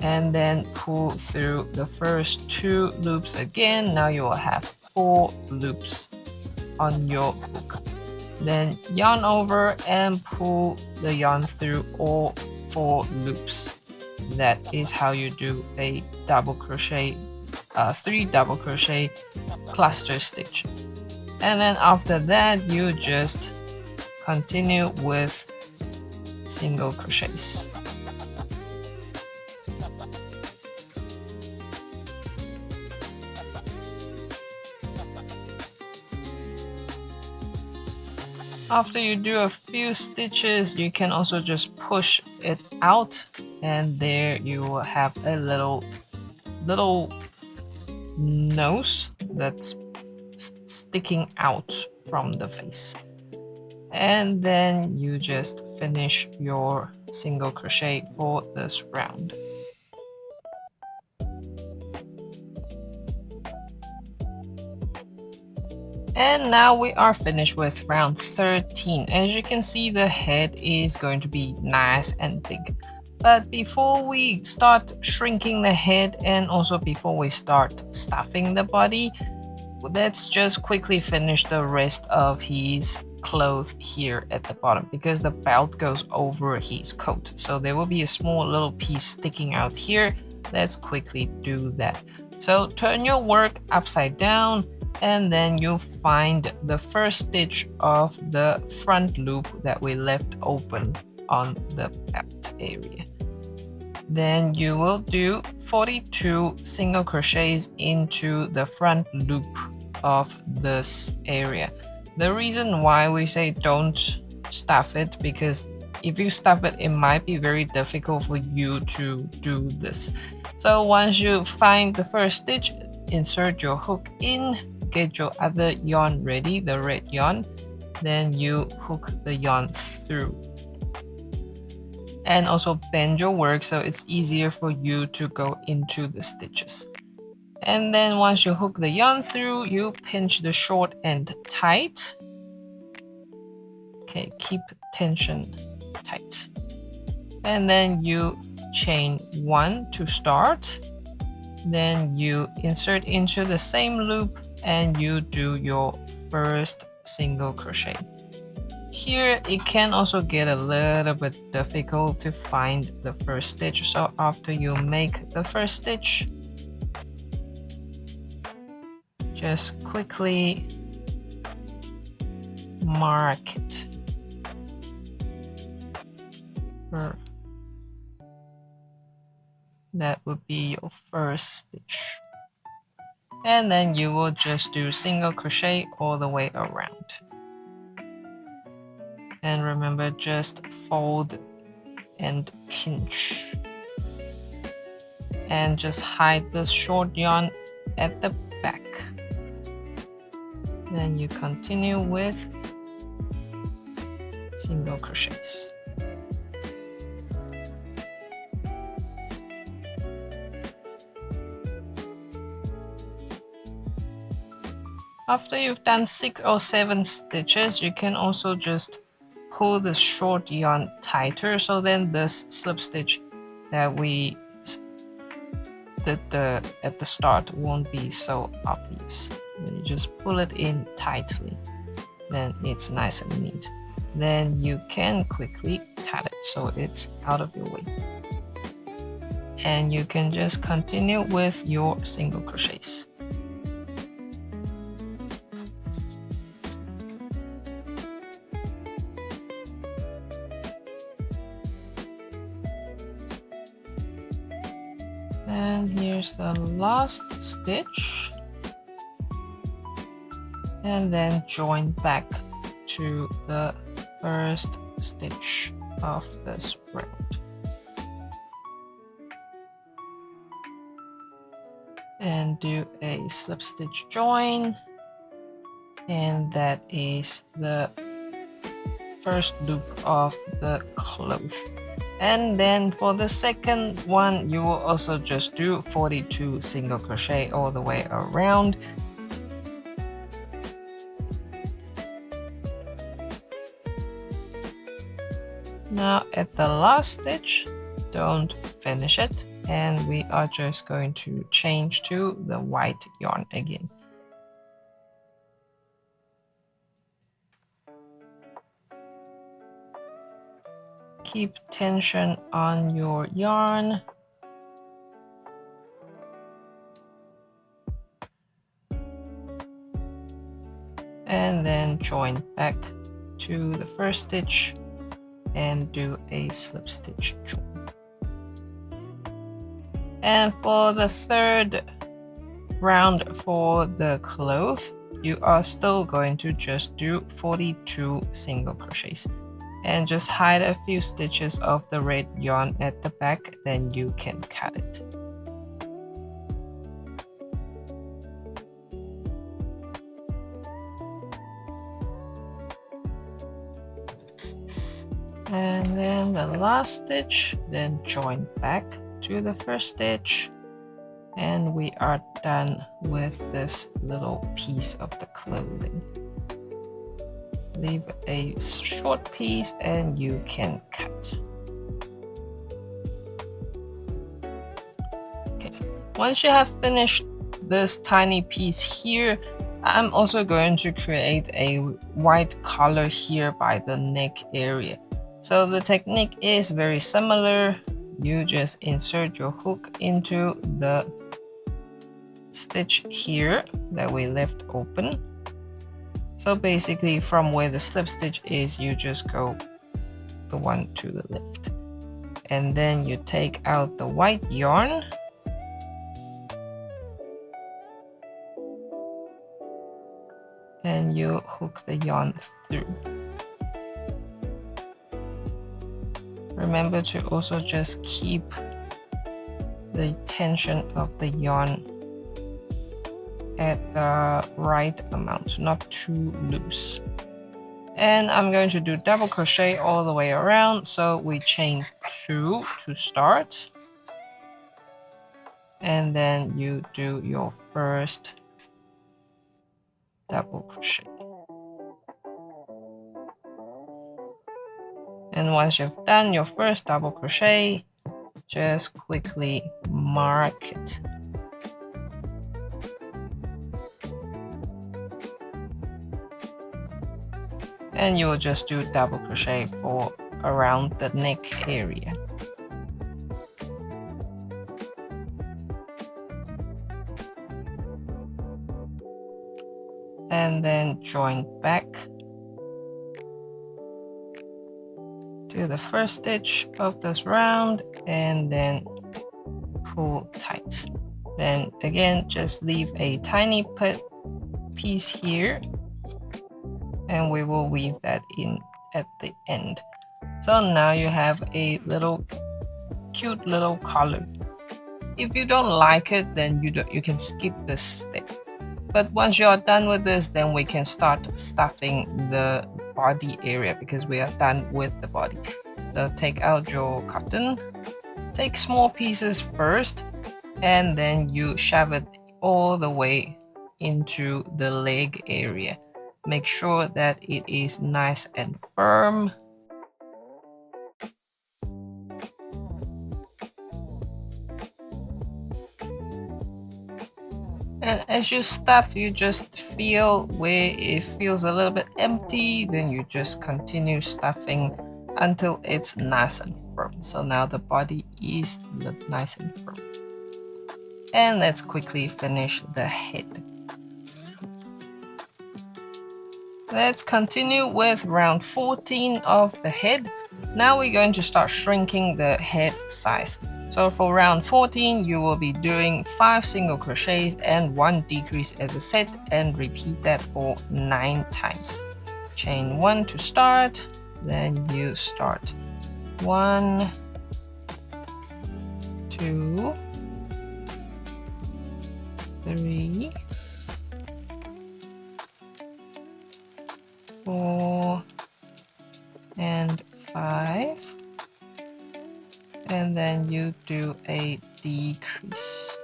and then pull through the first 2 loops again. Now you will have 4 loops on your hook. Then yarn over and pull the yarn through all 4 loops. That is how you do a double crochet, 3 double crochet cluster stitch. And then after that, you just continue with single crochets. After you do a few stitches, you can also just push it out, and there you will have a little nose that's sticking out from the face. And then you just finish your single crochet for this round. And now we are finished with round 13. As you can see, the head is going to be nice and big. But before we start shrinking the head and also before we start stuffing the body, let's just quickly finish the rest of his clothes here at the bottom because the belt goes over his coat. So there will be a small little piece sticking out here. Let's quickly do that. So turn your work upside down and then you'll find the first stitch of the front loop that we left open on the belt area. Then you will do 42 single crochets into the front loop of this area. The reason why we say don't stuff it, because if you stuff it, it might be very difficult for you to do this. So once you find the first stitch, insert your hook in, get your other yarn ready, the red yarn, then you hook the yarn through. And also bend your work so it's easier for you to go into the stitches. And then once you hook the yarn through, you pinch the short end tight. Okay, keep tension tight. And then you chain 1 to start. Then you insert into the same loop and you do your first single crochet. Here it can also get a little bit difficult to find the first stitch, so after you make the first stitch, just quickly mark it. That would be your first stitch. And then you will just do single crochet all the way around. And remember, just fold and pinch. And just hide the short yarn at the back. Then you continue with single crochets. After you've done 6 or 7 stitches, you can also just pull the short yarn tighter, so then this slip stitch that we did at the start won't be so obvious. Then you just pull it in tightly, then it's nice and neat. Then you can quickly cut it so it's out of your way. And you can just continue with your single crochets. And here's the last stitch, and then join back to the first stitch of this round. And do a slip stitch join, and that is the first loop of the cloth. And then for the second one, you will also just do 42 single crochet all the way around. Now at the last stitch, don't finish it, and we are just going to change to the white yarn again. Keep tension on your yarn. And then join back to the first stitch and do a slip stitch join. And for the third round for the cloth, you are still going to just do 42 single crochets. And just hide a few stitches of the red yarn at the back, then you can cut it. And then the last stitch, then join back to the first stitch And we are done with this little piece of the clothing. Leave a short piece and you can cut. Okay. Once you have finished this tiny piece here, I'm also going to create a white collar here by the neck area. So the technique is very similar. You just insert your hook into the stitch here that we left open. So basically from where the slip stitch is, you just go the one to the left. And then you take out the white yarn. And you hook the yarn through. Remember to also just keep the tension of the yarn at the right amount, not too loose. And I'm going to do double crochet all the way around. So we chain 2 to start. And then you do your first double crochet. And once you've done your first double crochet, just quickly mark it. And you will just do double crochet for around the neck area. And then join back to the first stitch of this round and then pull tight. Then again, just leave a tiny piece here and we will weave that in at the end. So now you have a little cute little collar. If you don't like it, then you can skip this step. But once you're done with this, then we can start stuffing the body area because we are done with the body. So take out your cotton, take small pieces first, and then you shove it all the way into the leg area. Make sure that it is nice and firm. And as you stuff, you just feel where it feels a little bit empty, then you just continue stuffing until it's nice and firm. So now the body is nice and firm. And let's quickly finish the head. Let's continue with round 14 of the head. Now we're going to start shrinking the head size. So for round 14, you will be doing 5 single crochets and 1 decrease as a set, and repeat that for 9 times. Chain 1 to start, then you start 1, 2, 3, 4, and 5. And then you do a decrease.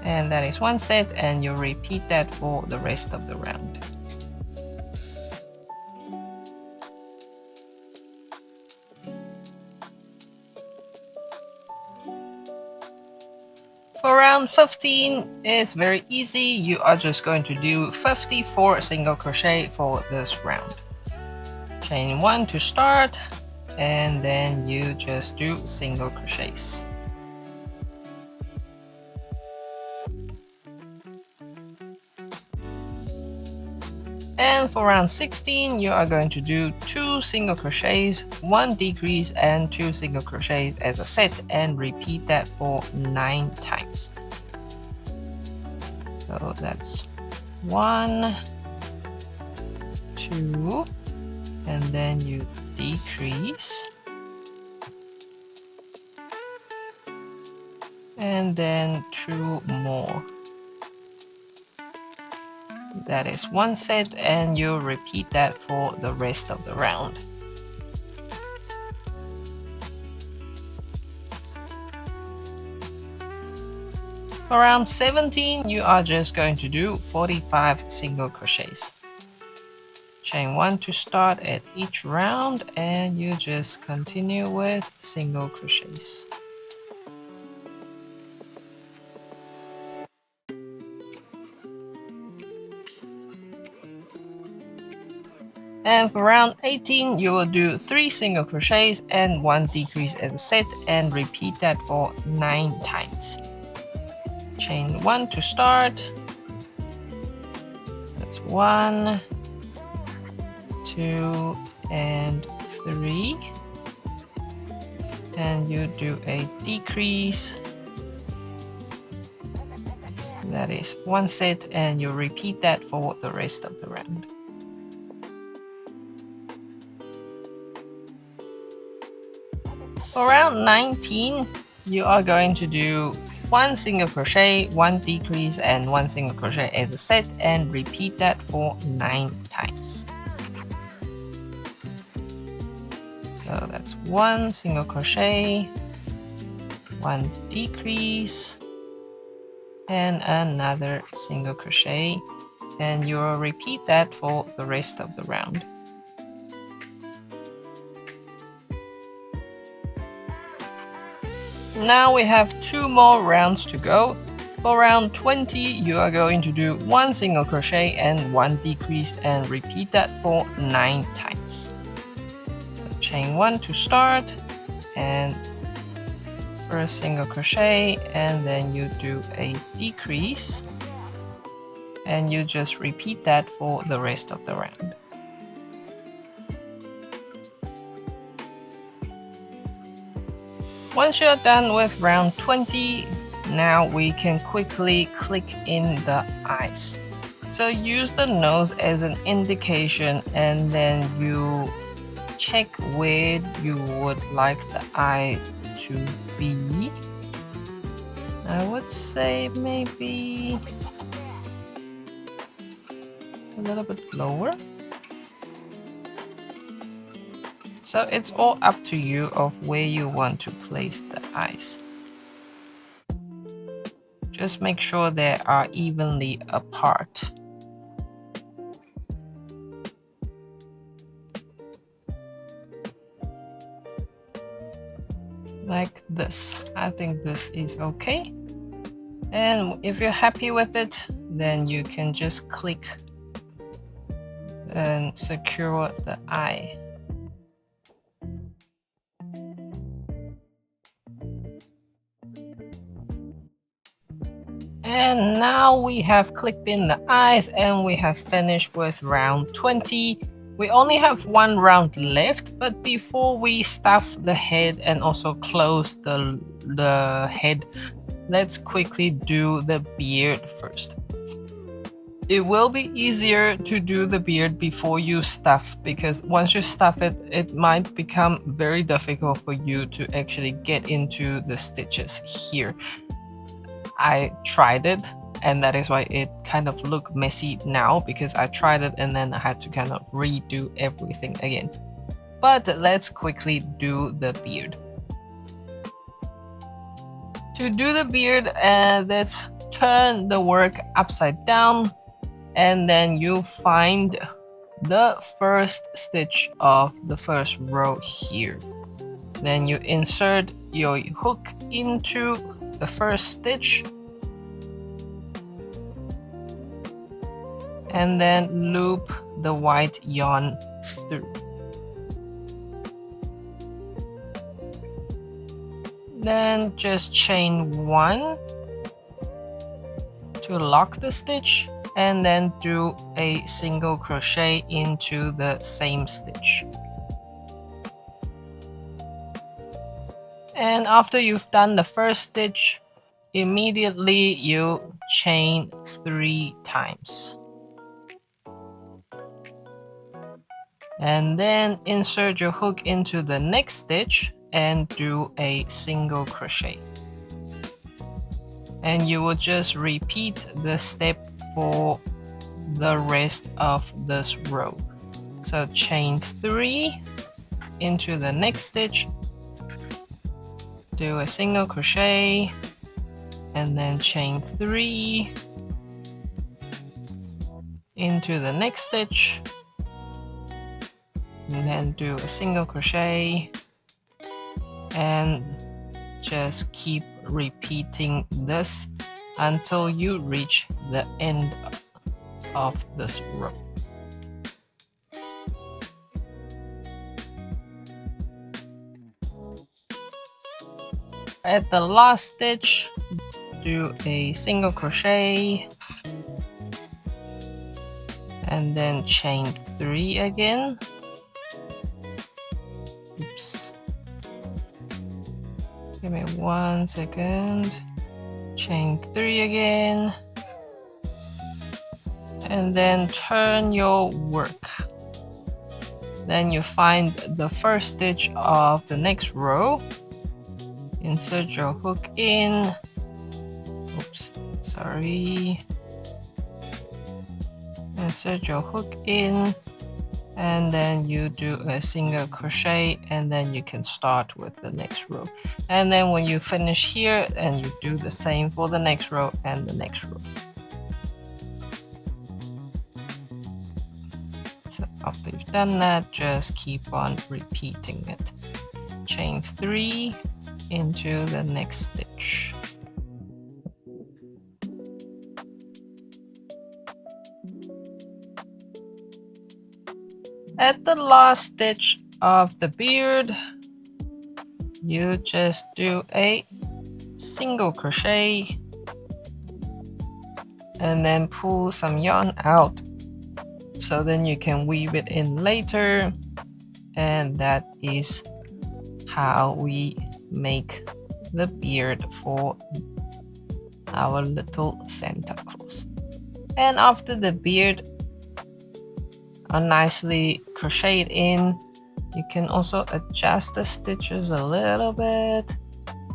And that is 1 set, and you repeat that for the rest of the round. For round 15, it's very easy. You are just going to do 54 single crochet for this round. Chain 1 to start, and then you just do single crochets. And for round 16, you are going to do 2 single crochets, 1 decrease, and 2 single crochets as a set, and repeat that for 9 times. So that's 1, 2, and then you decrease, and then 2 more. That is 1 set, and you repeat that for the rest of the round. For round 17, you are just going to do 45 single crochets. Chain 1 to start at each round, and you just continue with single crochets. And for round 18, you will do 3 single crochets and 1 decrease as a set, and repeat that for 9 times. Chain 1 to start. That's 1, 2, and 3. And you do a decrease. That is 1 set, and you repeat that for the rest of the round. For round 19, you are going to do 1 single crochet, 1 decrease, and 1 single crochet as a set, and repeat that for 9 times. So that's 1 single crochet, 1 decrease, and another single crochet, and you will repeat that for the rest of the round. Now we have 2 more rounds to go. For round 20, you are going to do 1 single crochet and 1 decrease, and repeat that for 9 times. So chain 1 to start, and first single crochet, and then you do a decrease, and you just repeat that for the rest of the round. Once you're done with round 20, now we can quickly click in the eyes. So use the nose as an indication, and then you check where you would like the eye to be. I would say maybe a little bit lower. So it's all up to you of where you want to place the eyes. Just make sure they are evenly apart. Like this. I think this is okay. And if you're happy with it, then you can just click and secure the eye. And now we have clicked in the eyes, and we have finished with round 20. We only have 1 round left, but before we stuff the head and also close the head, let's quickly do the beard first. It will be easier to do the beard before you stuff, because once you stuff it, it might become very difficult for you to actually get into the stitches here. I tried it, and that is why it kind of look messy now, because I tried it and then I had to kind of redo everything again. But let's quickly do the beard. To do the beard, let's turn the work upside down, and then you find the first stitch of the first row here. Then you insert your hook into the first stitch, and then loop the white yarn through. Then just chain 1 to lock the stitch, and then do a single crochet into the same stitch. And after you've done the first stitch, immediately you chain 3 times. And then insert your hook into the next stitch and do a single crochet. And you will just repeat the step for the rest of this row. So chain 3 into the next stitch, do a single crochet, and then chain 3 into the next stitch, and then do a single crochet, and just keep repeating this until you reach the end of this row. At the last stitch, do a single crochet and then chain 3 again. Oops. Give me 1 second. Chain 3 again. And then turn your work. Then you find the first stitch of the next row. Insert your hook in. Oops, sorry. Insert your hook in, and then you do a single crochet, and then you can start with the next row. And then when you finish here, and you do the same for the next row and the next row. So after you've done that, just keep on repeating it. Chain 3 into the next stitch. At the last stitch of the beard, you just do a single crochet and then pull some yarn out, so then you can weave it in later. And that is how we make the beard for our little Santa Claus. And after the beard are nicely crocheted in, you can also adjust the stitches a little bit,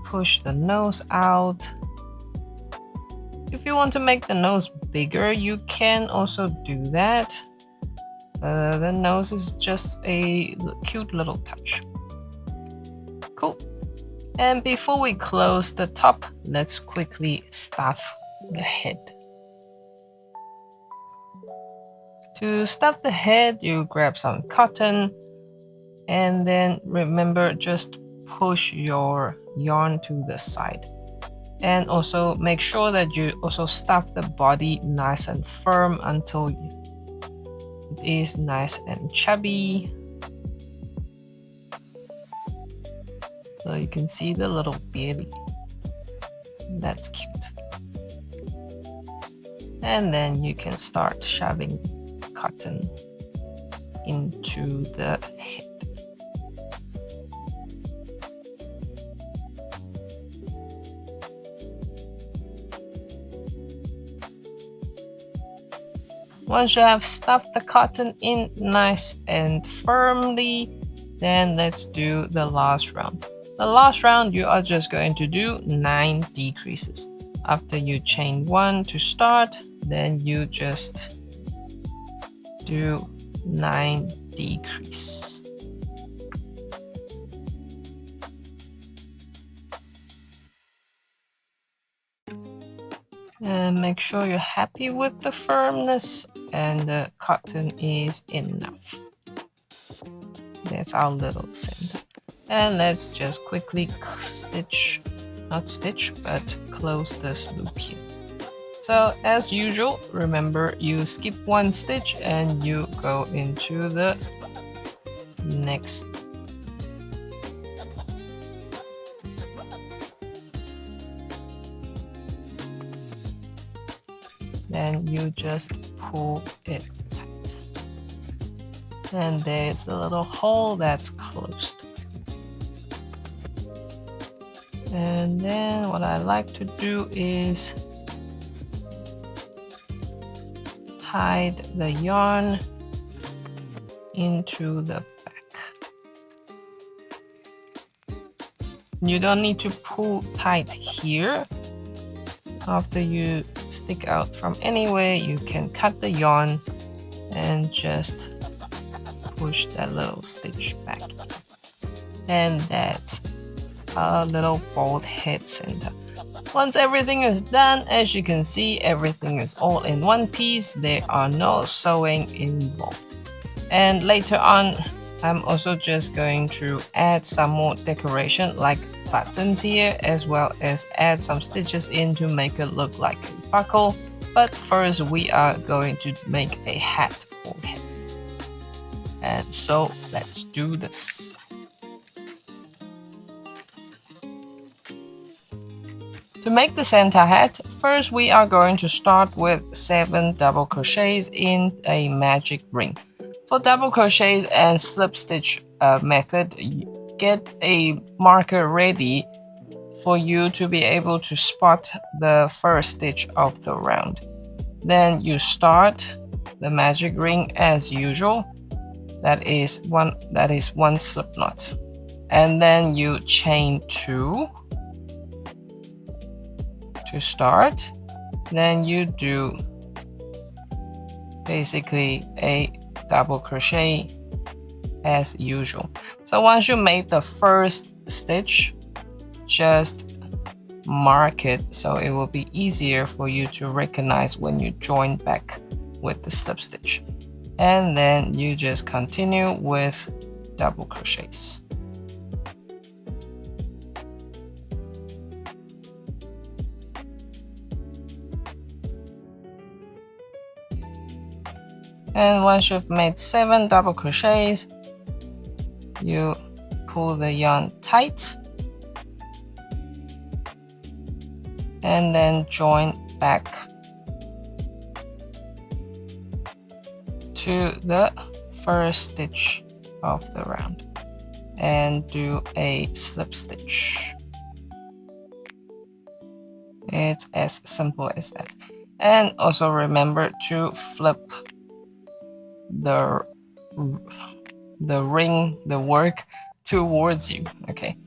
push the nose out. If you want to make the nose bigger, you can also do that. The nose is just a cute little touch. Cool. And before we close the top, let's quickly stuff the head. To stuff the head, you grab some cotton, and then remember, just push your yarn to the side. And also make sure that you also stuff the body nice and firm until it is nice and chubby. So you can see the little belly. That's cute. And then you can start shoving cotton into the head. Once you have stuffed the cotton in nice and firmly, then let's do the last round. The last round, you are just going to do 9 decreases. After you chain 1 to start, then you just do 9 decrease. And make sure you're happy with the firmness and the cotton is enough. That's our little center. And let's just quickly stitch, not stitch, but close this loop here. So as usual, remember you skip 1 stitch and you go into the next. Then you just pull it tight. And there's a little hole that's closed. And then what I like to do is hide the yarn into the back. You don't need to pull tight here. After you stick out from anywhere, you can cut the yarn and just push that little stitch back. And that's a little bald head center. Once everything is done, as you can see, everything is all in one piece. There are no sewing involved. And later on, I'm also just going to add some more decoration like buttons here, as well as add some stitches in to make it look like a buckle. But first we are going to make a hat for him. And so let's do this. To make the Santa hat, first we are going to start with 7 double crochets in a magic ring. For double crochets and slip stitch method, get a marker ready for you to be able to spot the first stitch of the round. Then you start the magic ring as usual. That is one slip knot. And then you chain 2 to start. Then you do basically a double crochet as usual. So once you made the first stitch, just mark it so it will be easier for you to recognize when you join back with the slip stitch. And then you just continue with double crochets. And once you've made 7 double crochets, you pull the yarn tight and then join back to the first stitch of the round and do a slip stitch. It's as simple as that. And also remember to flip the work towards you. Okay,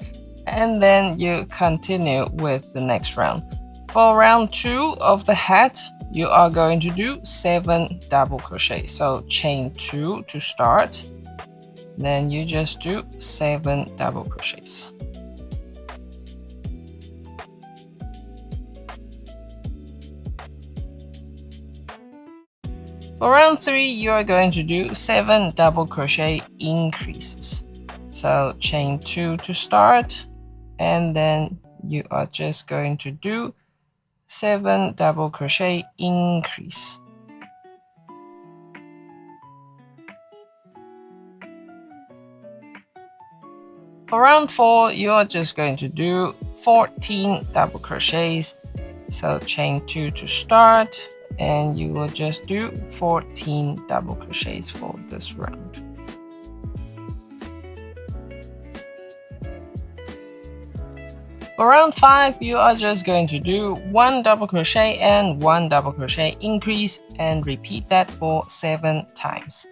and then you continue with the next round. For round 2 of the hat, you are going to do 7 double crochet. So chain 2 to start, then you just do 7 double crochets. For round 3, you are going to do 7 double crochet increases. So chain 2 to start, and then you are just going to do 7 double crochet increase. For round 4, you are just going to do 14 double crochets. So chain 2 to start, and you will just do 14 double crochets for this round. For round 5, you are just going to do 1 double crochet and 1 double crochet increase, and repeat that for 7 times.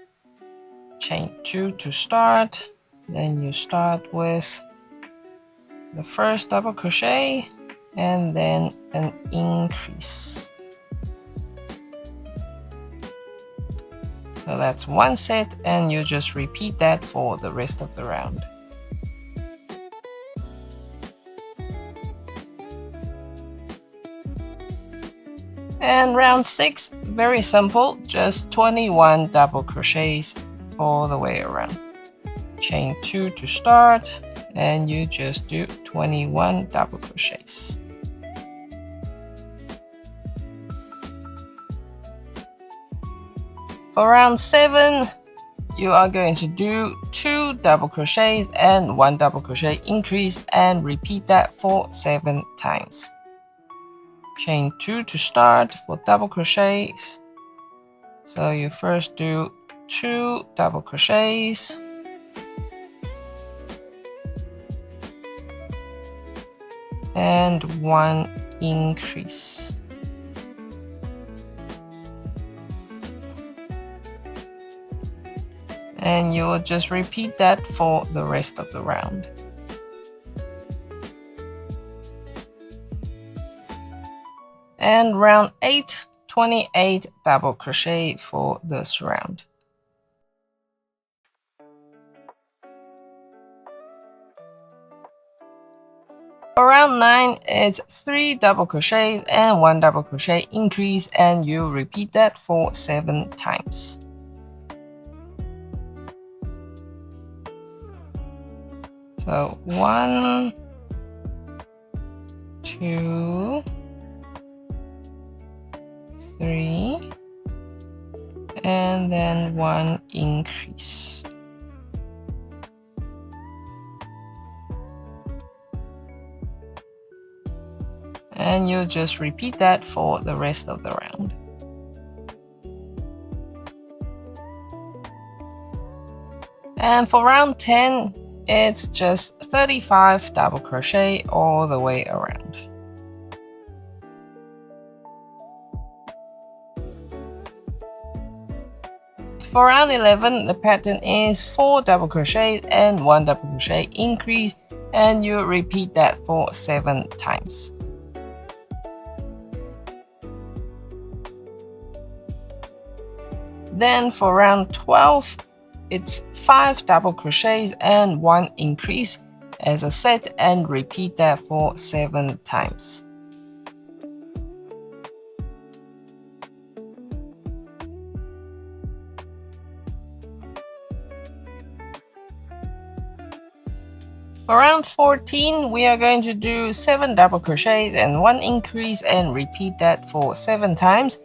Chain 2 to start, then you start with the first double crochet and then an increase. So that's 1 set, and you just repeat that for the rest of the round. And round 6, very simple, just 21 double crochets all the way around. Chain 2 to start, and you just do 21 double crochets. For round 7, you are going to do 2 double crochets and 1 double crochet increase, and repeat that for 7 times. Chain 2 to start for double crochets. So you first do 2 double crochets, and 1 increase. And you will just repeat that for the rest of the round. And round 8, 28 double crochet for this round. For round 9, it's 3 double crochets and 1 double crochet increase, and you repeat that for 7 times. So 1, 2, 3, and then 1 increase. And you just repeat that for the rest of the round. And for round 10, it's just 35 double crochet all the way around. For round 11, the pattern is 4 double crochet and 1 double crochet increase, and you repeat that for 7 times. Then for round 12, it's 5 double crochets and 1 increase as a set, and repeat that for 7 times. For round 14, we are going to do 7 double crochets and 1 increase, and repeat that for 7 times.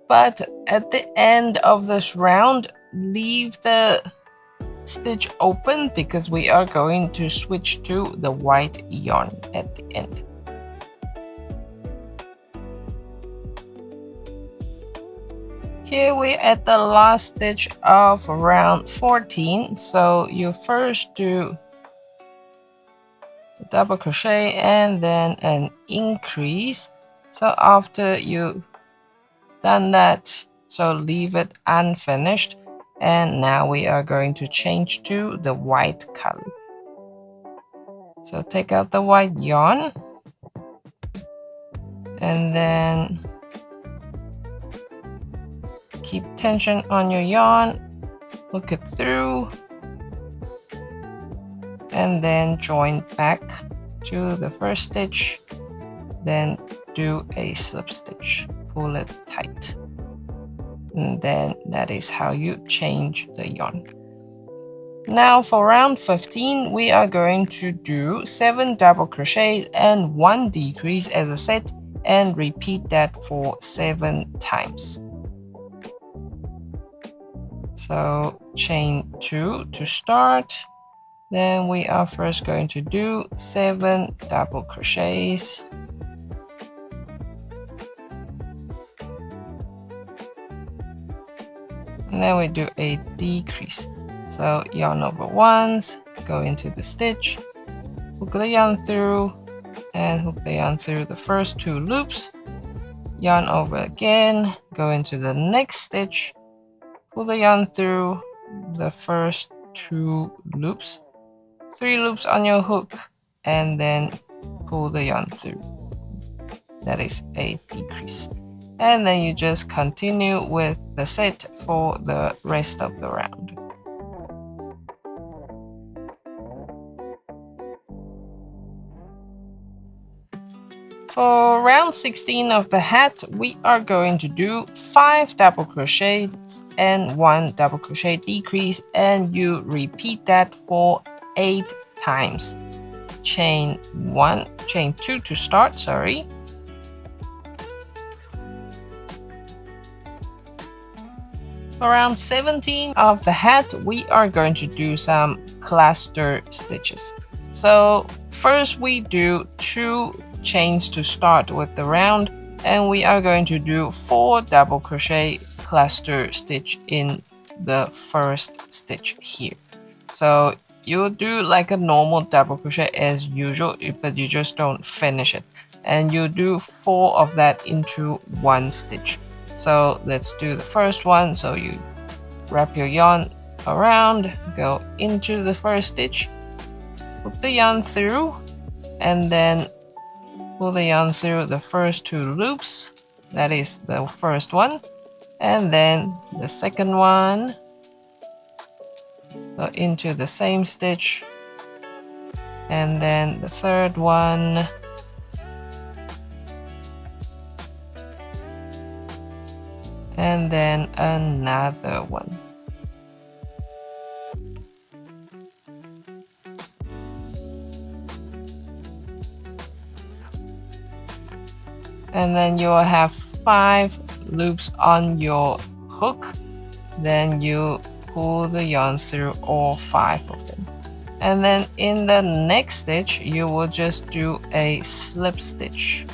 But at the end of this round, leave the stitch open because we are going to switch to the white yarn at the end. Here we're at the last stitch of round 14, so you first do a double crochet and then an increase. So after you done that, so leave it unfinished, and now we are going to change to the white color. So take out the white yarn and then keep tension on your yarn, hook it through, and then join back to the first stitch, then do a slip stitch. Pull it tight, and then that is how you change the yarn. Now for round 15, we are going to do 7 double crochet and 1 decrease as a set, and repeat that for 7 times. So chain 2 to start, then we are first going to do 7 double crochets. And then we do a decrease. So yarn over once, go into the stitch, hook the yarn through, and hook the yarn through the first 2 loops, yarn over again, go into the next stitch, pull the yarn through the first 2 loops, 3 loops on your hook, and then pull the yarn through. That is a decrease. And then you just continue with the set for the rest of the round. For round 16 of the hat, we are going to do 5 double crochets and 1 double crochet decrease, and you repeat that for 8 times. Chain 2 to start, sorry. For round 17 of the hat, we are going to do some cluster stitches. So first we do 2 chains to start with the round, and we are going to do 4 double crochet cluster stitch in the first stitch here. So you'll do like a normal double crochet as usual, but you just don't finish it, and you do 4 of that into 1 stitch. So let's do the first one. So you wrap your yarn around, go into the first stitch, hook the yarn through, and then pull the yarn through the first 2 loops. That is the first one, and then the second one, go into the same stitch, and then the third one, and then another one. And then you will have 5 loops on your hook. Then you pull the yarn through all 5 of them. And then in the next stitch, you will just do a slip stitch.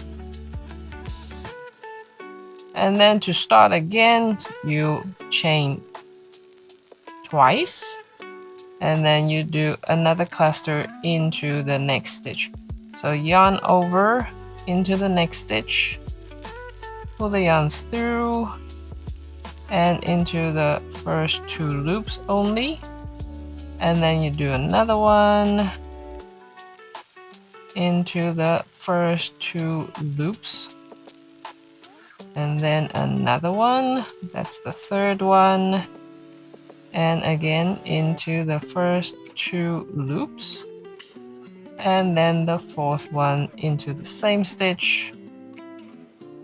And then to start again, you chain twice. And then you do another cluster into the next stitch. So yarn over into the next stitch, pull the yarn through and into the first 2 loops only, and then you do another one into the first 2 loops, and then another one, that's the third one, and again into the first 2 loops, and then the fourth one into the same stitch,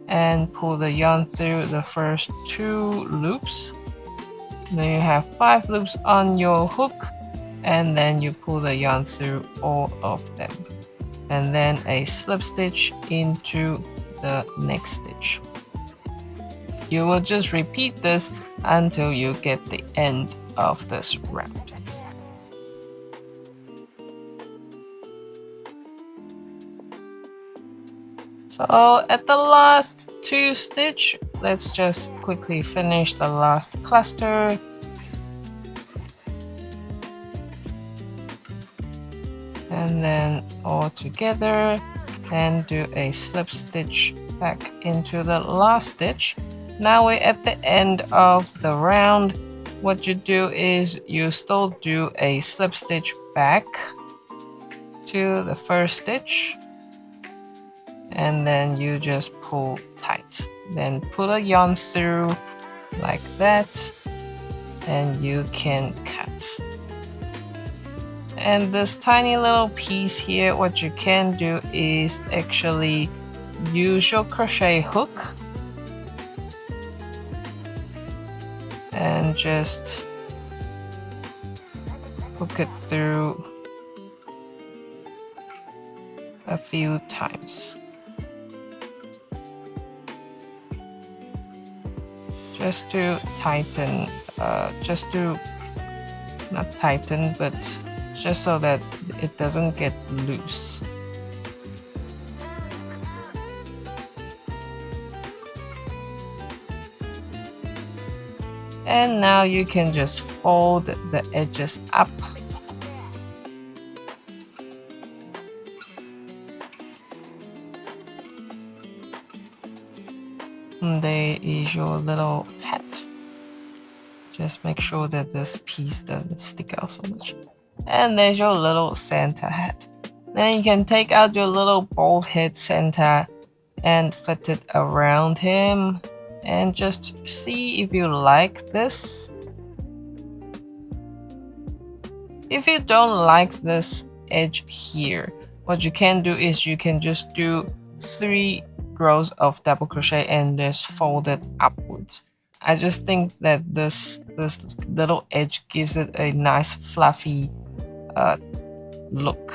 and pull the yarn through the first 2 loops. Then you have 5 loops on your hook, and then you pull the yarn through all of them, and then a slip stitch into the next stitch. You will just repeat this until you get the end of this round. So at the last 2 stitch, let's just quickly finish the last cluster. And then all together, and do a slip stitch back into the last stitch. Now we're at the end of the round. What you do is you still do a slip stitch back to the first stitch, and then you just pull tight. Then put a yarn through like that, and you can cut. And this tiny little piece here, what you can do is actually use your crochet hook and just hook it through a few times. Just to tighten, not tighten, but just so that it doesn't get loose. And now you can just fold the edges up. And there is your little hat. Just make sure that this piece doesn't stick out so much. And there's your little Santa hat. Then you can take out your little bald head Santa and fit it around him, and just see if you like this. If you don't like this edge here, what you can do is you can just do 3 rows of double crochet and just fold it upwards. I just think that this little edge gives it a nice fluffy look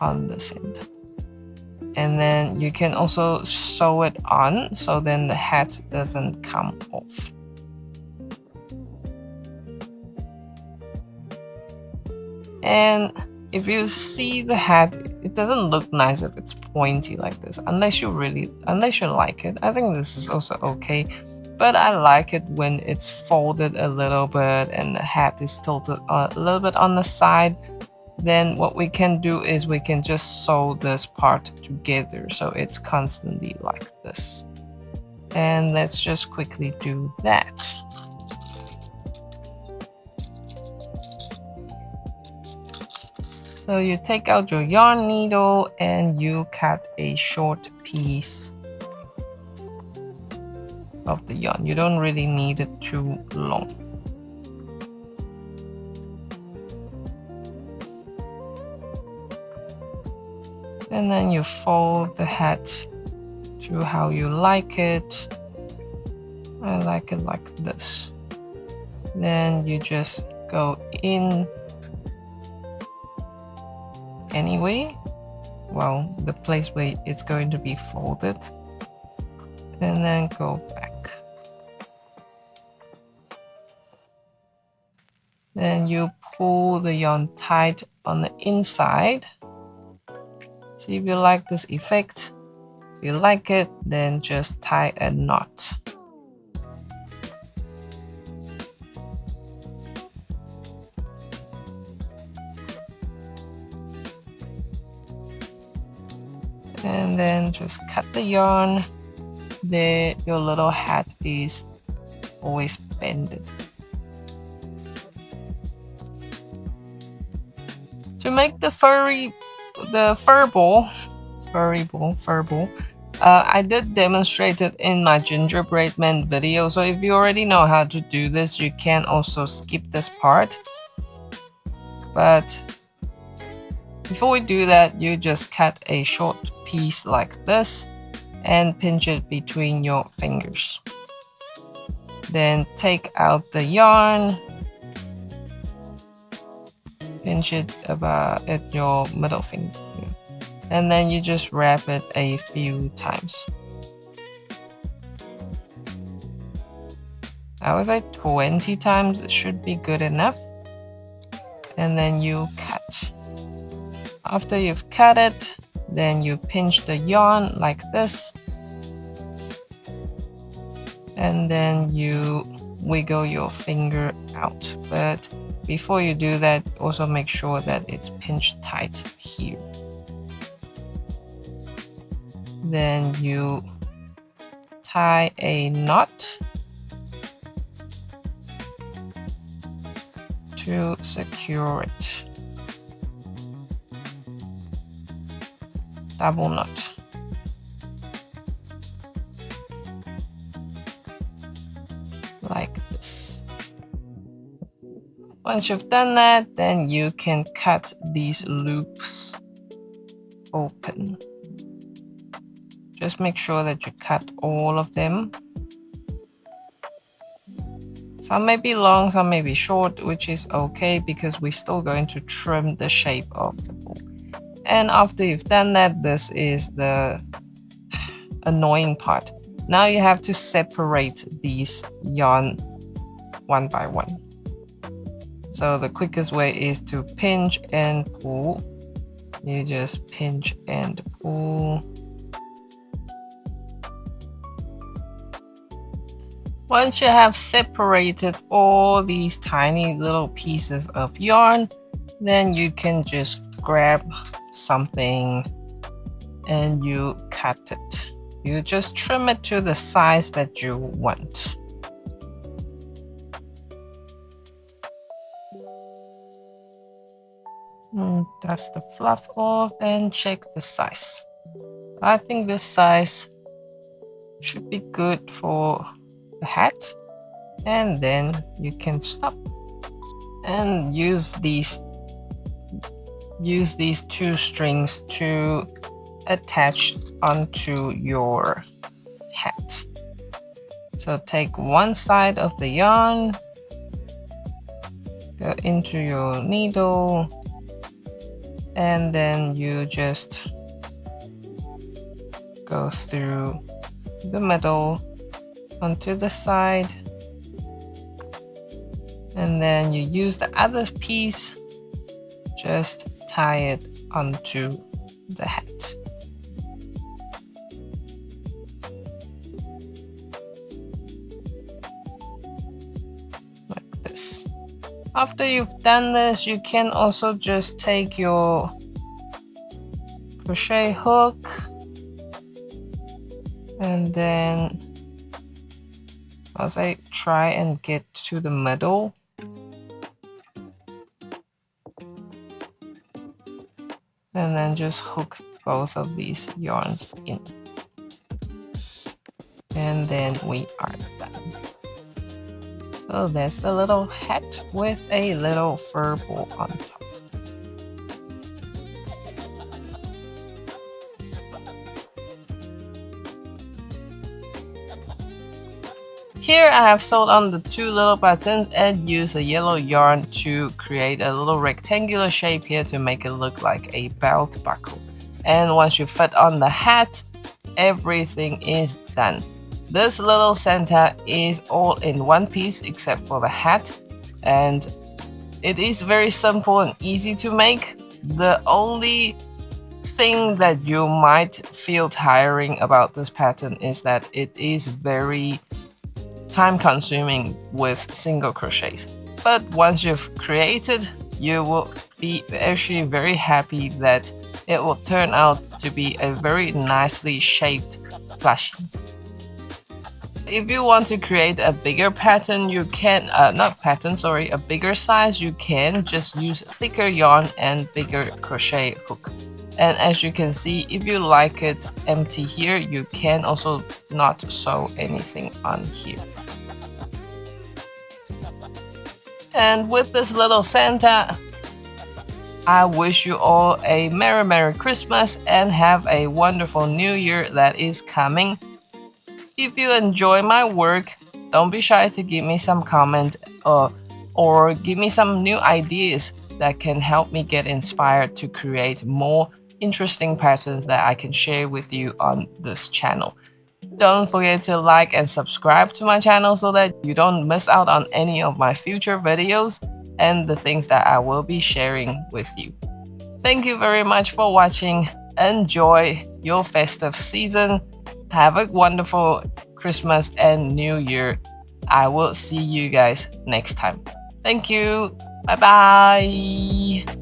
on this end. And then you can also sew it on, so then the hat doesn't come off. And if you see the hat, it doesn't look nice if it's pointy like this, unless you like it. I think this is also okay, but I like it when it's folded a little bit and the hat is tilted a little bit on the side. Then what we can do is we can just sew this part together so it's constantly like this. And let's just quickly do that. So you take out your yarn needle and you cut a short piece of the yarn. You don't really need it too long. And then you fold the hat to how you like it. I like it like this. Then you just go in anyway. Well, the place where it's going to be folded. And then go back. Then you pull the yarn tight on the inside. See if you like this effect. If you like it, then just tie a knot. And then just cut the yarn. There, your little hat is always bended. To make the fur ball, I did demonstrate it in my gingerbread man video. So if you already know how to do this, you can also skip this part. But before we do that, you just cut a short piece like this and pinch it between your fingers. Then take out the yarn, pinch it about at your middle finger, and then you just wrap it a few times. I would say 20 times should be good enough. And then you cut. After you've cut it, then you pinch the yarn like this. And then you wiggle your finger out. But before you do that, also make sure that it's pinched tight here. Then you tie a knot to secure it. Double knot. Like this. Once you've done that, then you can cut these loops open. Just make sure that you cut all of them. Some may be long, some may be short, which is okay because we're still going to trim the shape of the ball. And after you've done that, this is the annoying part. Now you have to separate these yarn one by one. So the quickest way is to pinch and pull. You just pinch and pull. Once you have separated all these tiny little pieces of yarn, then you can just grab something and you cut it. You just trim it to the size that you want. Dust the fluff off and check the size. I think this size should be good for the hat, and then you can stop and use these two strings to attach onto your hat. So take one side of the yarn, go into your needle, and then you just go through the middle onto the side, and then you use the other piece, just tie it onto the hat. Like this. After you've done this, you can also just take your crochet hook and then as I try and get to the middle, and then just hook both of these yarns in. And then we are done. So there's the little hat with a little fur ball on top. Here I have sewed on the 2 little buttons and used a yellow yarn to create a little rectangular shape here to make it look like a belt buckle. And once you fit on the hat, everything is done. This little Santa is all in one piece except for the hat, and it is very simple and easy to make. The only thing that you might feel tiring about this pattern is that it is very time consuming with single crochets. But once you've created, you will be actually very happy that it will turn out to be a very nicely shaped plushie. If you want to create a bigger pattern, you can, a bigger size, you can just use thicker yarn and bigger crochet hook. And as you can see, if you like it empty here, you can also not sew anything on here. And with this little Santa, I wish you all a Merry Christmas and have a wonderful New Year that is coming. If you enjoy my work, don't be shy to give me some comments or give me some new ideas that can help me get inspired to create more interesting patterns that I can share with you on this channel. Don't forget to like and subscribe to my channel so that you don't miss out on any of my future videos and the things that I will be sharing with you. Thank you very much for watching. Enjoy your festive season. Have a wonderful Christmas and New Year. I will see you guys next time. Thank you. Bye bye.